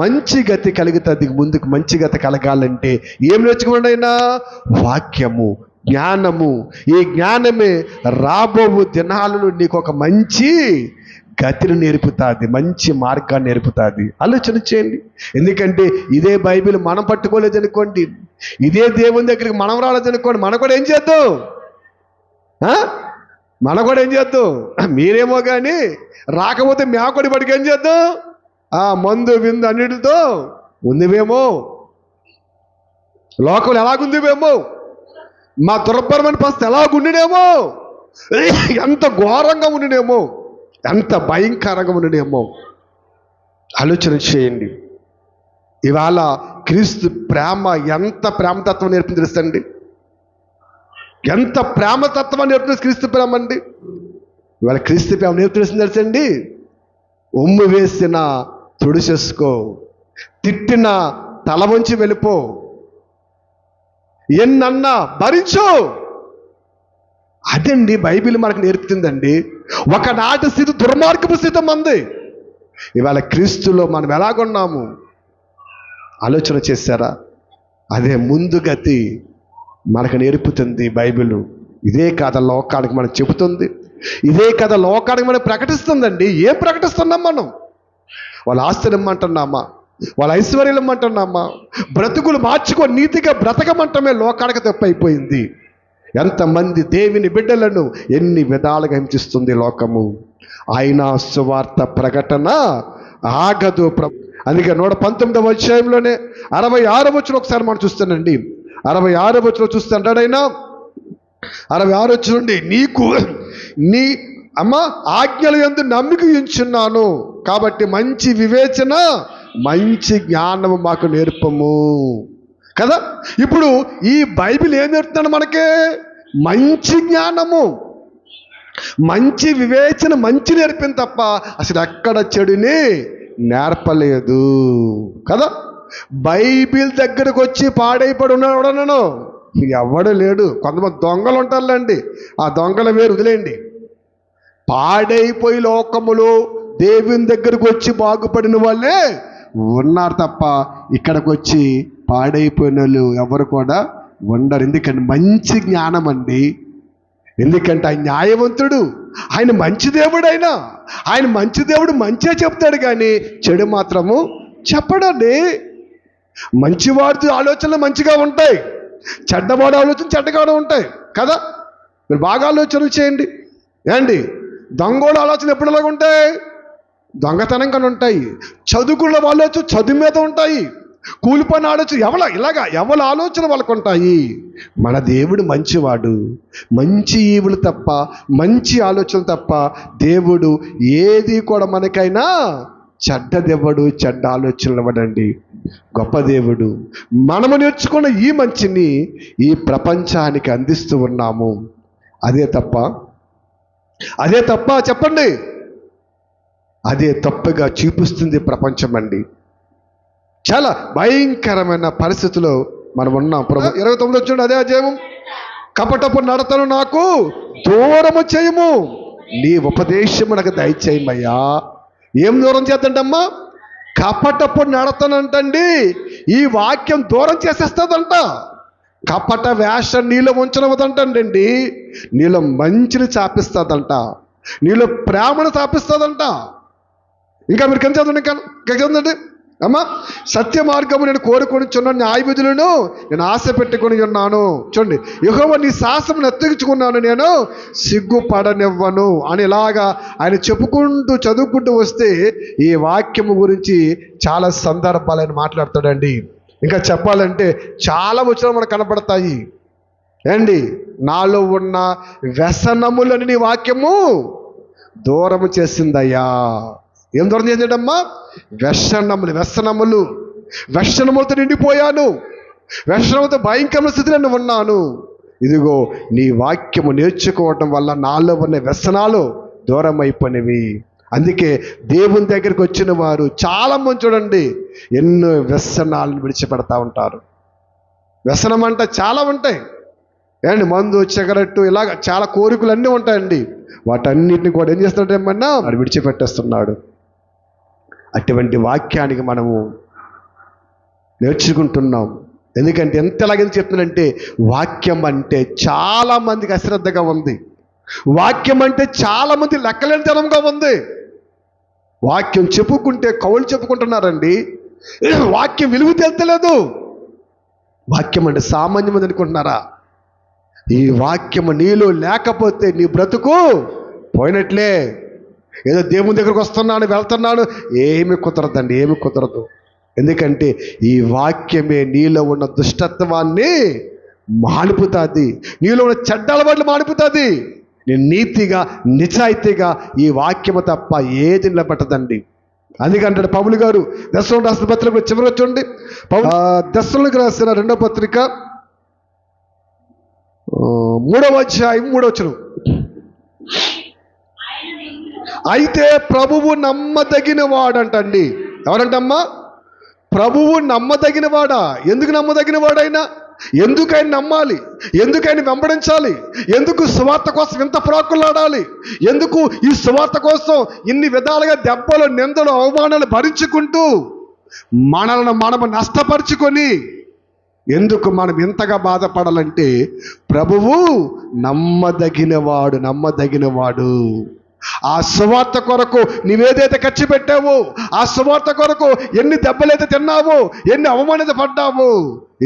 మంచి గతి కలుగుతుంది. ముందుకు మంచి గతి కలగాలంటే ఏం నేర్చుకోండి అయినా? వాక్యము, జ్ఞానము. ఈ జ్ఞానమే రాబోవు దినాలను నీకు ఒక మంచి గతిని నేర్పుతుంది, మంచి మార్గాన్ని నేర్పుతుంది. ఆలోచన చేయండి. ఎందుకంటే ఇదే బైబిల్ మనం పట్టుకోలేదు అనుకోండి, ఇదే దేవుని దగ్గరికి మనం రాలేదనుకోండి, మనం కూడా ఏం చేద్దాం? మనం కూడా ఏం చేద్దాం? మీరేమో కానీ రాకపోతే మేకొడి పడికి ఏం చేద్దాం? మందు విందు అన్నిటితో ఉందివేమో, లోకం ఎలాగుందివేమో, మా దుర్భరమైన పరిస్థితి ఎలాగుండినేమో, ఎంత ఘోరంగా ఉండినేమో, ఎంత భయంకరంగా ఉండినేమో. ఆలోచన చేయండి. ఇవాళ క్రీస్తు ప్రేమ ఎంత ప్రేమతత్వం నేర్పింది తెలుసండి? ఎంత ప్రేమతత్వం నేర్పుతుంది క్రీస్తు ప్రేమ అండి. ఇవాళ క్రీస్తు ప్రేమ నేర్పుతుంది తెలుసండి? ఉమ్ము వేసిన తుడిచేసుకో, తిట్టిన తల వంచి వెళ్ళిపో, ఎన్నన్నా భరించు. అదండి బైబిల్ మనకు నేర్పుతుందండి. ఒకనాటి స్థితి దుర్మార్గపు స్థితి మంది. ఇవాళ క్రీస్తులో మనం ఎలాగున్నాము ఆలోచన చేశారా? అదే ముందు గతి మనకు నేర్పుతుంది బైబిల్. ఇదే కథ లోకానికి మనం చెబుతుంది, ఇదే కథ లోకానికి మనం ప్రకటిస్తుందండి. ఏం ప్రకటిస్తున్నాం మనం? వాళ్ళ ఆస్తులు ఇమ్మంటున్నామా? వాళ్ళ ఐశ్వర్యం ఇమ్మంటున్నామా? బ్రతుకులు మార్చుకో, నీతిగా బ్రతకమంటమే లోకానికి తప్పైపోయింది. ఎంతమంది దేవుని బిడ్డలను ఎన్ని విధాలుగా హింసిస్తుంది లోకము. ఆయన సువార్త ప్రకటన ఆగదు. అందుకే 119వ అధ్యాయంలోనే 66వ వచనం ఒకసారి మనం చూస్తానండి. 66వ వచనం చూస్తే అంటాడైనా 66వ వచనం నుండి, నీకు నీ ఆజ్ఞల యందు నమ్మిక ఉంచున్నాను కాబట్టి మంచి వివేచన, మంచి జ్ఞానము మాకు నేర్పము కదా. ఇప్పుడు ఈ బైబిల్ ఏం నేర్పుతున్నాడు మనకి? మంచి జ్ఞానము, మంచి వివేచన, మంచి నేర్పింది తప్ప అసలు ఎక్కడ చెడుని నేర్పలేదు కదా. బైబిల్ దగ్గరకు వచ్చి పాడైపడి ఉన్నాడు ఎవడు లేడు. కొంతమంది దొంగలు ఉంటారులేండి, ఆ దొంగల వేరు వదిలేయండి. పాడైపోయి లోకములో దేవుని దగ్గరకు వచ్చి బాగుపడిన వాళ్ళే ఉన్నారు తప్ప ఇక్కడికి వచ్చి పాడైపోయిన వాళ్ళు ఎవరు కూడా ఉండరు. ఎందుకంటే మంచి జ్ఞానం అండి. ఎందుకంటే ఆయన న్యాయవంతుడు, ఆయన మంచి దేవుడు. ఆయన మంచి దేవుడు మంచిగా చెప్తాడు కానీ చెడు మాత్రము చెప్పడండి. మంచివాడి ఆలోచనలు మంచిగా ఉంటాయి, చెడ్డవాడి ఆలోచన చెడ్డగానే ఉంటాయి కదా. మీరు బాగా ఆలోచన చేయండి. ఏండి దొంగోడు ఆలోచన ఎప్పుడు ఎలాగ ఉంటాయి? దొంగతనంగా ఉంటాయి. చదువుకున్న ఆలోచన చదువు మీద ఉంటాయి. కూలిపోయిన ఆలోచన ఎవరి ఆలోచన వాళ్ళకు ఉంటాయి. మన దేవుడు మంచివాడు. మంచి ఈవులు తప్ప, మంచి ఆలోచనలు తప్ప దేవుడు ఏది కూడా మనకైనా చెడ్డదివ్వడు, చెడ్డ ఆలోచనలు ఇవ్వడండి. గొప్ప దేవుడు. మనము నేర్చుకున్న ఈ మంచిని ఈ ప్రపంచానికి అందిస్తూ ఉన్నాము. అదే తప్ప చెప్పండి? అదే తప్పుగా చూపిస్తుంది ప్రపంచం అండి. చాలా భయంకరమైన పరిస్థితిలో మనం ఉన్నాం. 29 వచ్చిండు అదే అధ్యాయం. కపటపు నడతను నాకు దూరము చేయము, నీ ఉపదేశము నాకు దయచేయమయ్యా. ఏం దూరం చేద్దంటమ్మా? కపటపు నడతనంటండి ఈ వాక్యం దూరం చేసేస్తుందంట. కపట వేషం నీలో ఉంచనవదంటండి, నీలో మంచిని చాపిస్తుందంట, నీలో ప్రేమను చాపిస్తుందంట. ఇంకా మీరు కింద చదవండి, ఇంకా చదవండి అమ్మా. సత్య మార్గము నేను కోరుకొనిచున్నాను, న్యాయవిధులను నేను ఆశ పెట్టుకొని ఉన్నాను. చూడండి, యెహోవా నీ శాసనమును ఎత్తించుకున్నాను, నేను సిగ్గుపడనివ్వను అని ఇలాగా ఆయన చెప్పుకుంటూ చదువుకుంటూ వస్తే ఈ వాక్యము గురించి చాలా సందర్భాలు ఆయన మాట్లాడతాడండి. ఇంకా చెప్పాలంటే చాలా వచనాలు మనకు కనపడతాయి. ఏండి, నాలో ఉన్న వ్యసనములని నీ వాక్యము దూరము చేసిందయ్యా. ఏం దూరం చేసాడమ్మా? వ్యసనములతో నిండిపోయాను, వ్యసనములతో భయంకరమైన స్థితిలో ఉన్నాను. ఇదిగో నీ వాక్యము నేర్చుకోవటం వల్ల నాలో ఉన్న వ్యసనాలు దూరం అయిపోయినవి. అందుకే దేవుని దగ్గరికి వచ్చిన వారు చాలా మంది చూడండి ఎన్నో వ్యసనాలను విడిచిపెడతా ఉంటారు. వ్యసనం అంటే చాలా ఉంటాయి ఏమండి, మందు, సిగరెట్టు, ఇలాగ చాలా కోరికలు అన్నీ ఉంటాయండి. వాటన్నిటిని కూడా ఏం చేస్తున్నాడు ఏమన్నా వాడు విడిచిపెట్టేస్తున్నాడు. అటువంటి వాక్యానికి మనము నేర్చుకుంటున్నాం. ఎందుకంటే ఎంతలాగని చెప్తున్నానంటే వాక్యం అంటే చాలామందికి అశ్రద్ధగా ఉంది. వాక్యం అంటే చాలామంది లెక్కలేనితనంగా ఉంది. వాక్యం చెప్పుకుంటే కవులు చెప్పుకుంటున్నారండి. వాక్యం విలువ తెలుతలేదు. వాక్యం అంటే సామాన్యమని అనుకుంటున్నారా? ఈ వాక్యము నీలో లేకపోతే నీ బ్రతుకు పోయినట్లే. ఏదో దేవుని దగ్గరకు వస్తున్నాను, వెళ్తున్నాను, ఏమి కుదరదండి, ఏమి కుదరదు. ఎందుకంటే ఈ వాక్యమే నీలో ఉన్న దుష్టత్వాన్ని మానుపుతుంది, నీలో ఉన్న చెడ్డ అలవాట్లు మానుపుతుంది. నేను నీతిగా నిజాయితీగా ఈ వాక్యము తప్ప ఏది నిలబెట్టదండి. అందుకంటాడు పౌలు గారు దశలోనికి రాసిన పత్రిక చివరి చూడండి. దశలోనికి రాసిన 2వ పత్రిక 3వ అధ్యాయం 3వ వచనం. అయితే ప్రభువు నమ్మదగిన వాడంటండి. ఎవరంటమ్మా? ప్రభువు నమ్మదగిన వాడా? ఎందుకు నమ్మదగిన వాడైనా? ఎందుకైనా నమ్మాలి? ఎందుకైనా వెంబడించాలి? ఎందుకు సువార్త కోసం ఇంత ప్రాకులాడాలి? ఎందుకు ఈ సువార్త కోసం ఇన్ని విధాలుగా దెబ్బలు, నిందలు, అవమానాలు భరించుకుంటూ మనము నష్టపరుచుకొని ఎందుకు మనం ఇంతగా బాధపడాలంటే ప్రభువు నమ్మదగినవాడు, నమ్మదగినవాడు. ఆ సువార్త కొరకు నీవేదైతే ఖర్చు పెట్టావో, ఆ సువార్త కొరకు ఎన్ని దెబ్బలైతే తిన్నావో, ఎన్ని అవమానిత పడ్డావో,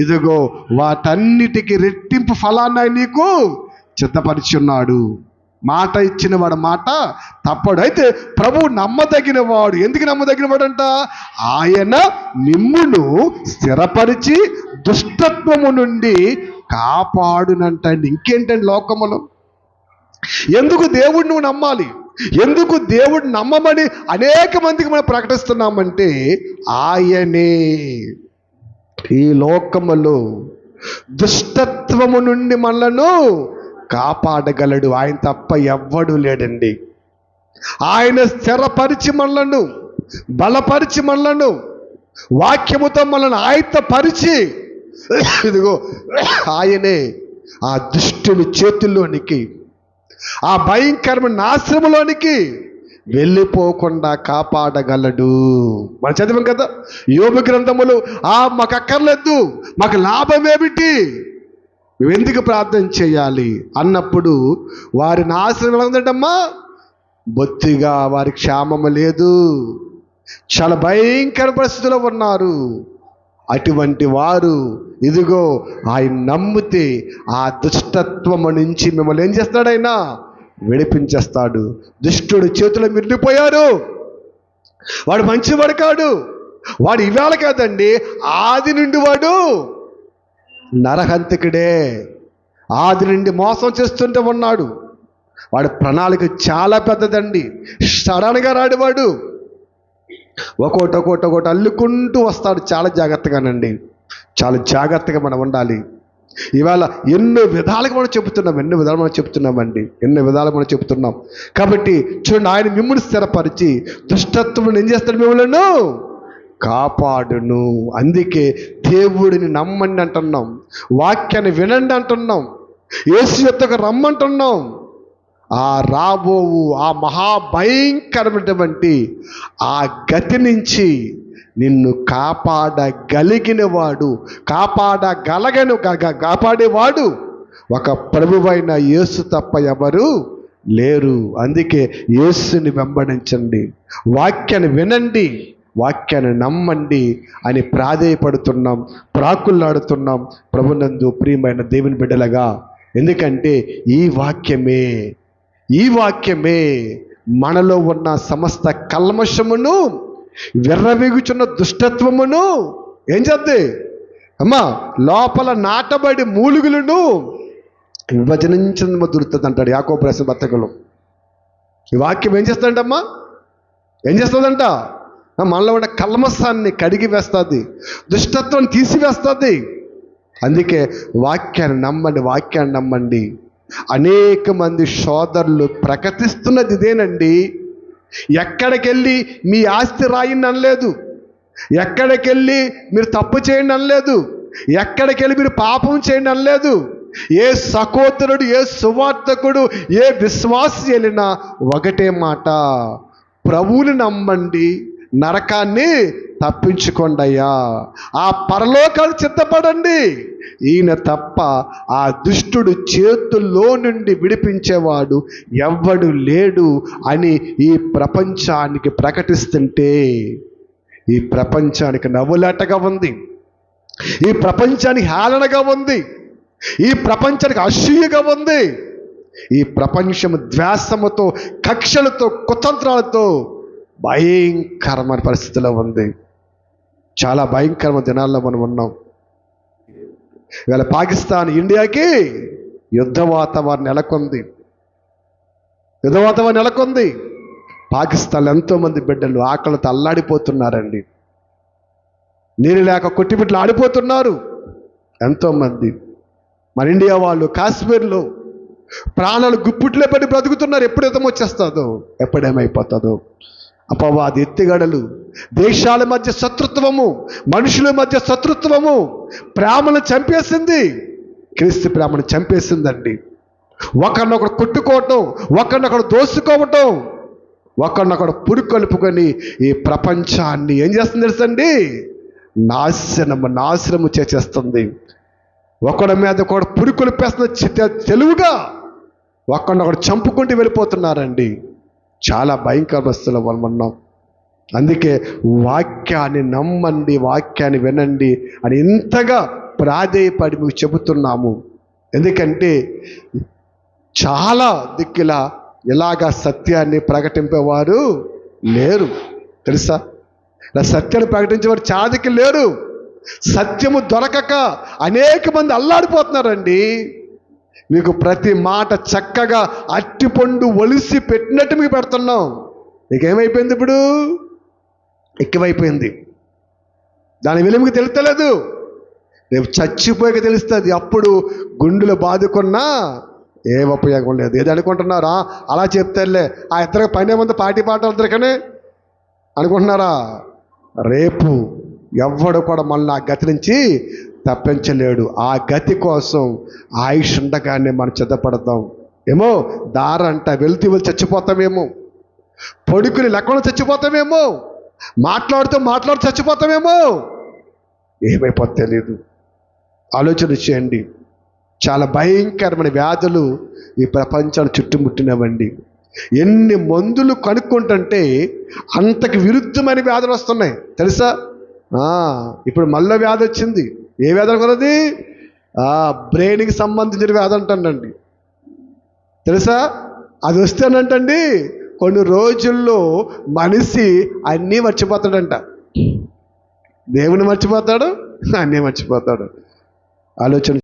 ఇదిగో వాటన్నిటికీ రెట్టింపు ఫలాన్ని నీకు సిద్ధపరిచున్నాడు. మాట ఇచ్చిన వాడు మాట తప్పడు. అయితే ప్రభువు నమ్మదగిన వాడు. ఎందుకు నమ్మదగిన వాడంట? ఆయన మిమ్మును స్థిరపరిచి దుష్టత్వము నుండి కాపాడునంటండి. ఇంకేంటండి లోకములో? ఎందుకు దేవుడు నువ్వు నమ్మాలి? ఎందుకు దేవుడు నమ్మమని అనేక మందికి మనం ప్రకటిస్తున్నామంటే ఆయనే ఈ లోకములో దుష్టత్వము నుండి మనలను కాపాడగలడు. ఆయన తప్ప ఎవ్వడు లేడండి. ఆయన స్థిరపరిచి మనలను, బలపరిచి మనలను, వాక్యముతో మనల్ని ఆయత్తపరిచి ఇదిగో ఆయనే ఆ దుష్టుని చేతుల్లోనికి, ఆ భయంకరమైన నాశనంలోనికి వెళ్ళిపోకుండా కాపాడగలడు. మనం చదివాం కదా యోబు గ్రంథములు. మాకు అక్కర్లేదు, మాకు లాభం ఏమిటి, మేము ఎందుకు ప్రార్థన చేయాలి అన్నప్పుడు వారి నాశనం ఎలా ఉందంటమ్మా? బొత్తిగా వారి క్షేమము లేదు, చాలా భయంకర పరిస్థితిలో ఉన్నారు. అటువంటి వారు ఇదిగో ఆయన నమ్మితే ఆ దుష్టత్వము నుంచి మిమ్మల్ని ఏం చేస్తాడు? ఆయన విడిపించేస్తాడు. దుష్టుడి చేతులు మిగిలిపోయారు. వాడు మంచివాడు కాడు. వాడు ఇవాళ కాదండి, ఆది నుండి వాడు నరహంతకుడే. ఆది నుండి మోసం చేస్తుంటే ఉన్నాడు. వాడి ప్రణాళిక చాలా పెద్దదండి. సడన్గా రాడు వాడు. ఒక్కోటి అల్లుకుంటూ వస్తాడు. చాలా జాగ్రత్తగానండి, చాలా జాగ్రత్తగా మనం ఉండాలి. ఇవాళ ఎన్నో విధాలుగా మనం చెప్తున్నాం. కాబట్టి చూడండి, ఆయన మిమ్మల్ని స్థిరపరిచి దుష్టత్వం ఏం చేస్తాడు? మిమ్మల్ని కాపాడును. అందుకే దేవుడిని నమ్మండి అంటున్నాం, వాక్యాన్ని వినండి అంటున్నాం, యేసు యొద్దకు రమ్మంటున్నాం. ఆ రాబోవు ఆ మహాభయంకరమైనటువంటి ఆ గతి నుంచి నిన్ను కాపాడగలిగినవాడు, కాపాడేవాడు ఒక ప్రభువైన యేసు తప్ప ఎవరు లేరు. అందుకే యేసుని వెంబడించండి, వాక్యాన్ని వినండి, వాక్యాన్ని నమ్మండి అని ప్రాధేయపడుతున్నాం, ప్రాకులాడుతున్నాం ప్రభునందు ప్రియమైన దేవుని బిడ్డలుగా. ఎందుకంటే ఈ వాక్యమే మనలో ఉన్న సమస్త కల్మషమును, విర్రవీగుచున్న దుష్టత్వమును ఏం చేద్ది అమ్మా? లోపల నాటబడి మూలుగులను విభజనించిన దొరుకుతుంది అంటాడు యాకోబు రాసిన పత్రికలో. ఈ వాక్యం ఏం చేస్తుందంటమ్మా? ఏం చేస్తుందంట? మనలో ఉన్న కల్మసాన్ని కడిగి వేస్తుంది, దుష్టత్వాన్ని తీసివేస్తుంది. అందుకే వాక్యాన్ని నమ్మండి. అనేక మంది సోదరులు ప్రకటిస్తున్నది ఇదేనండి. ఎక్కడికెళ్ళి మీ ఆస్తి రాయండి అనలేదు, ఎక్కడికెళ్ళి మీరు తప్పు చేయండి అనలేదు, ఎక్కడికెళ్ళి మీరు పాపం చేయండి అనలేదు. ఏ సహోదరుడు, ఏ సువార్తకుడు, ఏ విశ్వాసి వెళ్ళినా ఒకటే మాట, ప్రభువుని నమ్మండి, నరకాన్ని తప్పించుకోండి అయ్యా, ఆ పరలోకాలు సిద్ధపడండి. ఈయన తప్ప ఆ దుష్టుడు చేతుల్లో నుండి విడిపించేవాడు ఎవ్వడు లేడు అని ఈ ప్రపంచానికి ప్రకటిస్తుంటే ఈ ప్రపంచానికి నవ్వులాటగా ఉంది, ఈ ప్రపంచానికి హేళనగా ఉంది, ఈ ప్రపంచానికి అసూయగా ఉంది. ఈ ప్రపంచం ద్వేషముతో, కక్షలతో, కుతంత్రాలతో భయంకరమైన పరిస్థితిలో ఉంది. చాలా భయంకరమైన దినాల్లో మనం ఉన్నాం. ఇవాళ పాకిస్తాన్ ఇండియాకి యుద్ధ వాతావరణం నెలకొంది. పాకిస్తాన్లో ఎంతోమంది బిడ్డలు ఆకలితో అల్లాడిపోతున్నారండి. నీరు లేక కొట్టిబిట్లు ఆడిపోతున్నారు ఎంతోమంది. మన ఇండియా వాళ్ళు కాశ్మీర్లో ప్రాణాలు గుప్పిట్లో పెట్టి బ్రతుకుతున్నారు. ఎప్పుడు యుద్ధం వచ్చేస్తుందో, ఎప్పుడేమైపోతుందో. అపవాది ఎత్తిగడలు, దేశాల మధ్య శత్రుత్వము, మనుషుల మధ్య శత్రుత్వము ప్రేమను చంపేసింది. క్రీస్తు ప్రేమను చంపేసిందండి. ఒకరినొకడు కొట్టుకోవటం, ఒకరినొకడు దోసుకోవటం, ఒకరినొకడు పురుకొలుపుకొని ఈ ప్రపంచాన్ని ఏం చేస్తుంది తెలుసండి? నాశనము చేసేస్తుంది. ఒకడి మీద ఒకడు పురుకొలిపేస్తున్న తెలుగుగా ఒకరినొకడు చంపుకుంటూ వెళ్ళిపోతున్నారండి. చాలా భయంకర పరిస్థితుల్లో మనం ఉన్నాం. అందుకే వాక్యాన్ని నమ్మండి, వాక్యాన్ని వినండి అని ఇంతగా ప్రాధేయపడి మీకు చెబుతున్నాము. ఎందుకంటే చాలా దిక్కులా ఇలాగా సత్యాన్ని ప్రకటింపేవారు లేరు, తెలుసా? సత్యాన్ని ప్రకటించేవారు చాలా దిక్కు లేరు. సత్యము దొరకక అనేక మంది అల్లాడిపోతున్నారండి. మీకు ప్రతి మాట చక్కగా అట్టిపండు ఒలిసి పెట్టినట్టు మీకు పెడుతున్నాం. నీకేమైపోయింది? ఇప్పుడు ఎక్కువైపోయింది. దాని విలువ మీకు తెలుస్తలేదు. రేపు చచ్చిపోయాక తెలుస్తుంది. అప్పుడు గుండెలు బాదుకున్నా ఏ ఉపయోగం లేదు. ఏది అనుకుంటున్నారా? అలా చెప్తారులే, ఆ ఇద్దరికి పైన ఏమంది పార్టీ పాటలు ఇద్దరికనే అనుకుంటున్నారా? రేపు ఎవ్వడు కూడా మళ్ళీ ఆ గతి నుంచి తప్పించలేడు. ఆ గతి కోసం ఆయుష్ ఉండగానే మనం సిద్ధపడతాం. ఏమో దారంట వెళ్తూ చచ్చిపోతామేమో, పొడుకుని లెక్కలు చచ్చిపోతామేమో, మాట్లాడుతూ చచ్చిపోతామేమో, ఏమైపోతే తెలియదు. ఆలోచన చేయండి. చాలా భయంకరమైన వ్యాధులు ఈ ప్రపంచాన్ని చుట్టుముట్టినవండి. ఎన్ని మందులు కనుక్కుంటుంటే అంతకు విరుద్ధమైన వ్యాధులు వస్తున్నాయి, తెలుసా? ఇప్పుడు మళ్ళీ వ్యాధి వచ్చింది. ఏ వ్యాధి అనుకున్నది? బ్రెయిన్కి సంబంధించిన వ్యాధి అంటానండి, తెలుసా? అది వస్తేనంటండి కొన్ని రోజుల్లో మనిషి అన్నీ మర్చిపోతాడంట. దేవుని మర్చిపోతాడు, అన్నీ మర్చిపోతాడు. ఆలోచన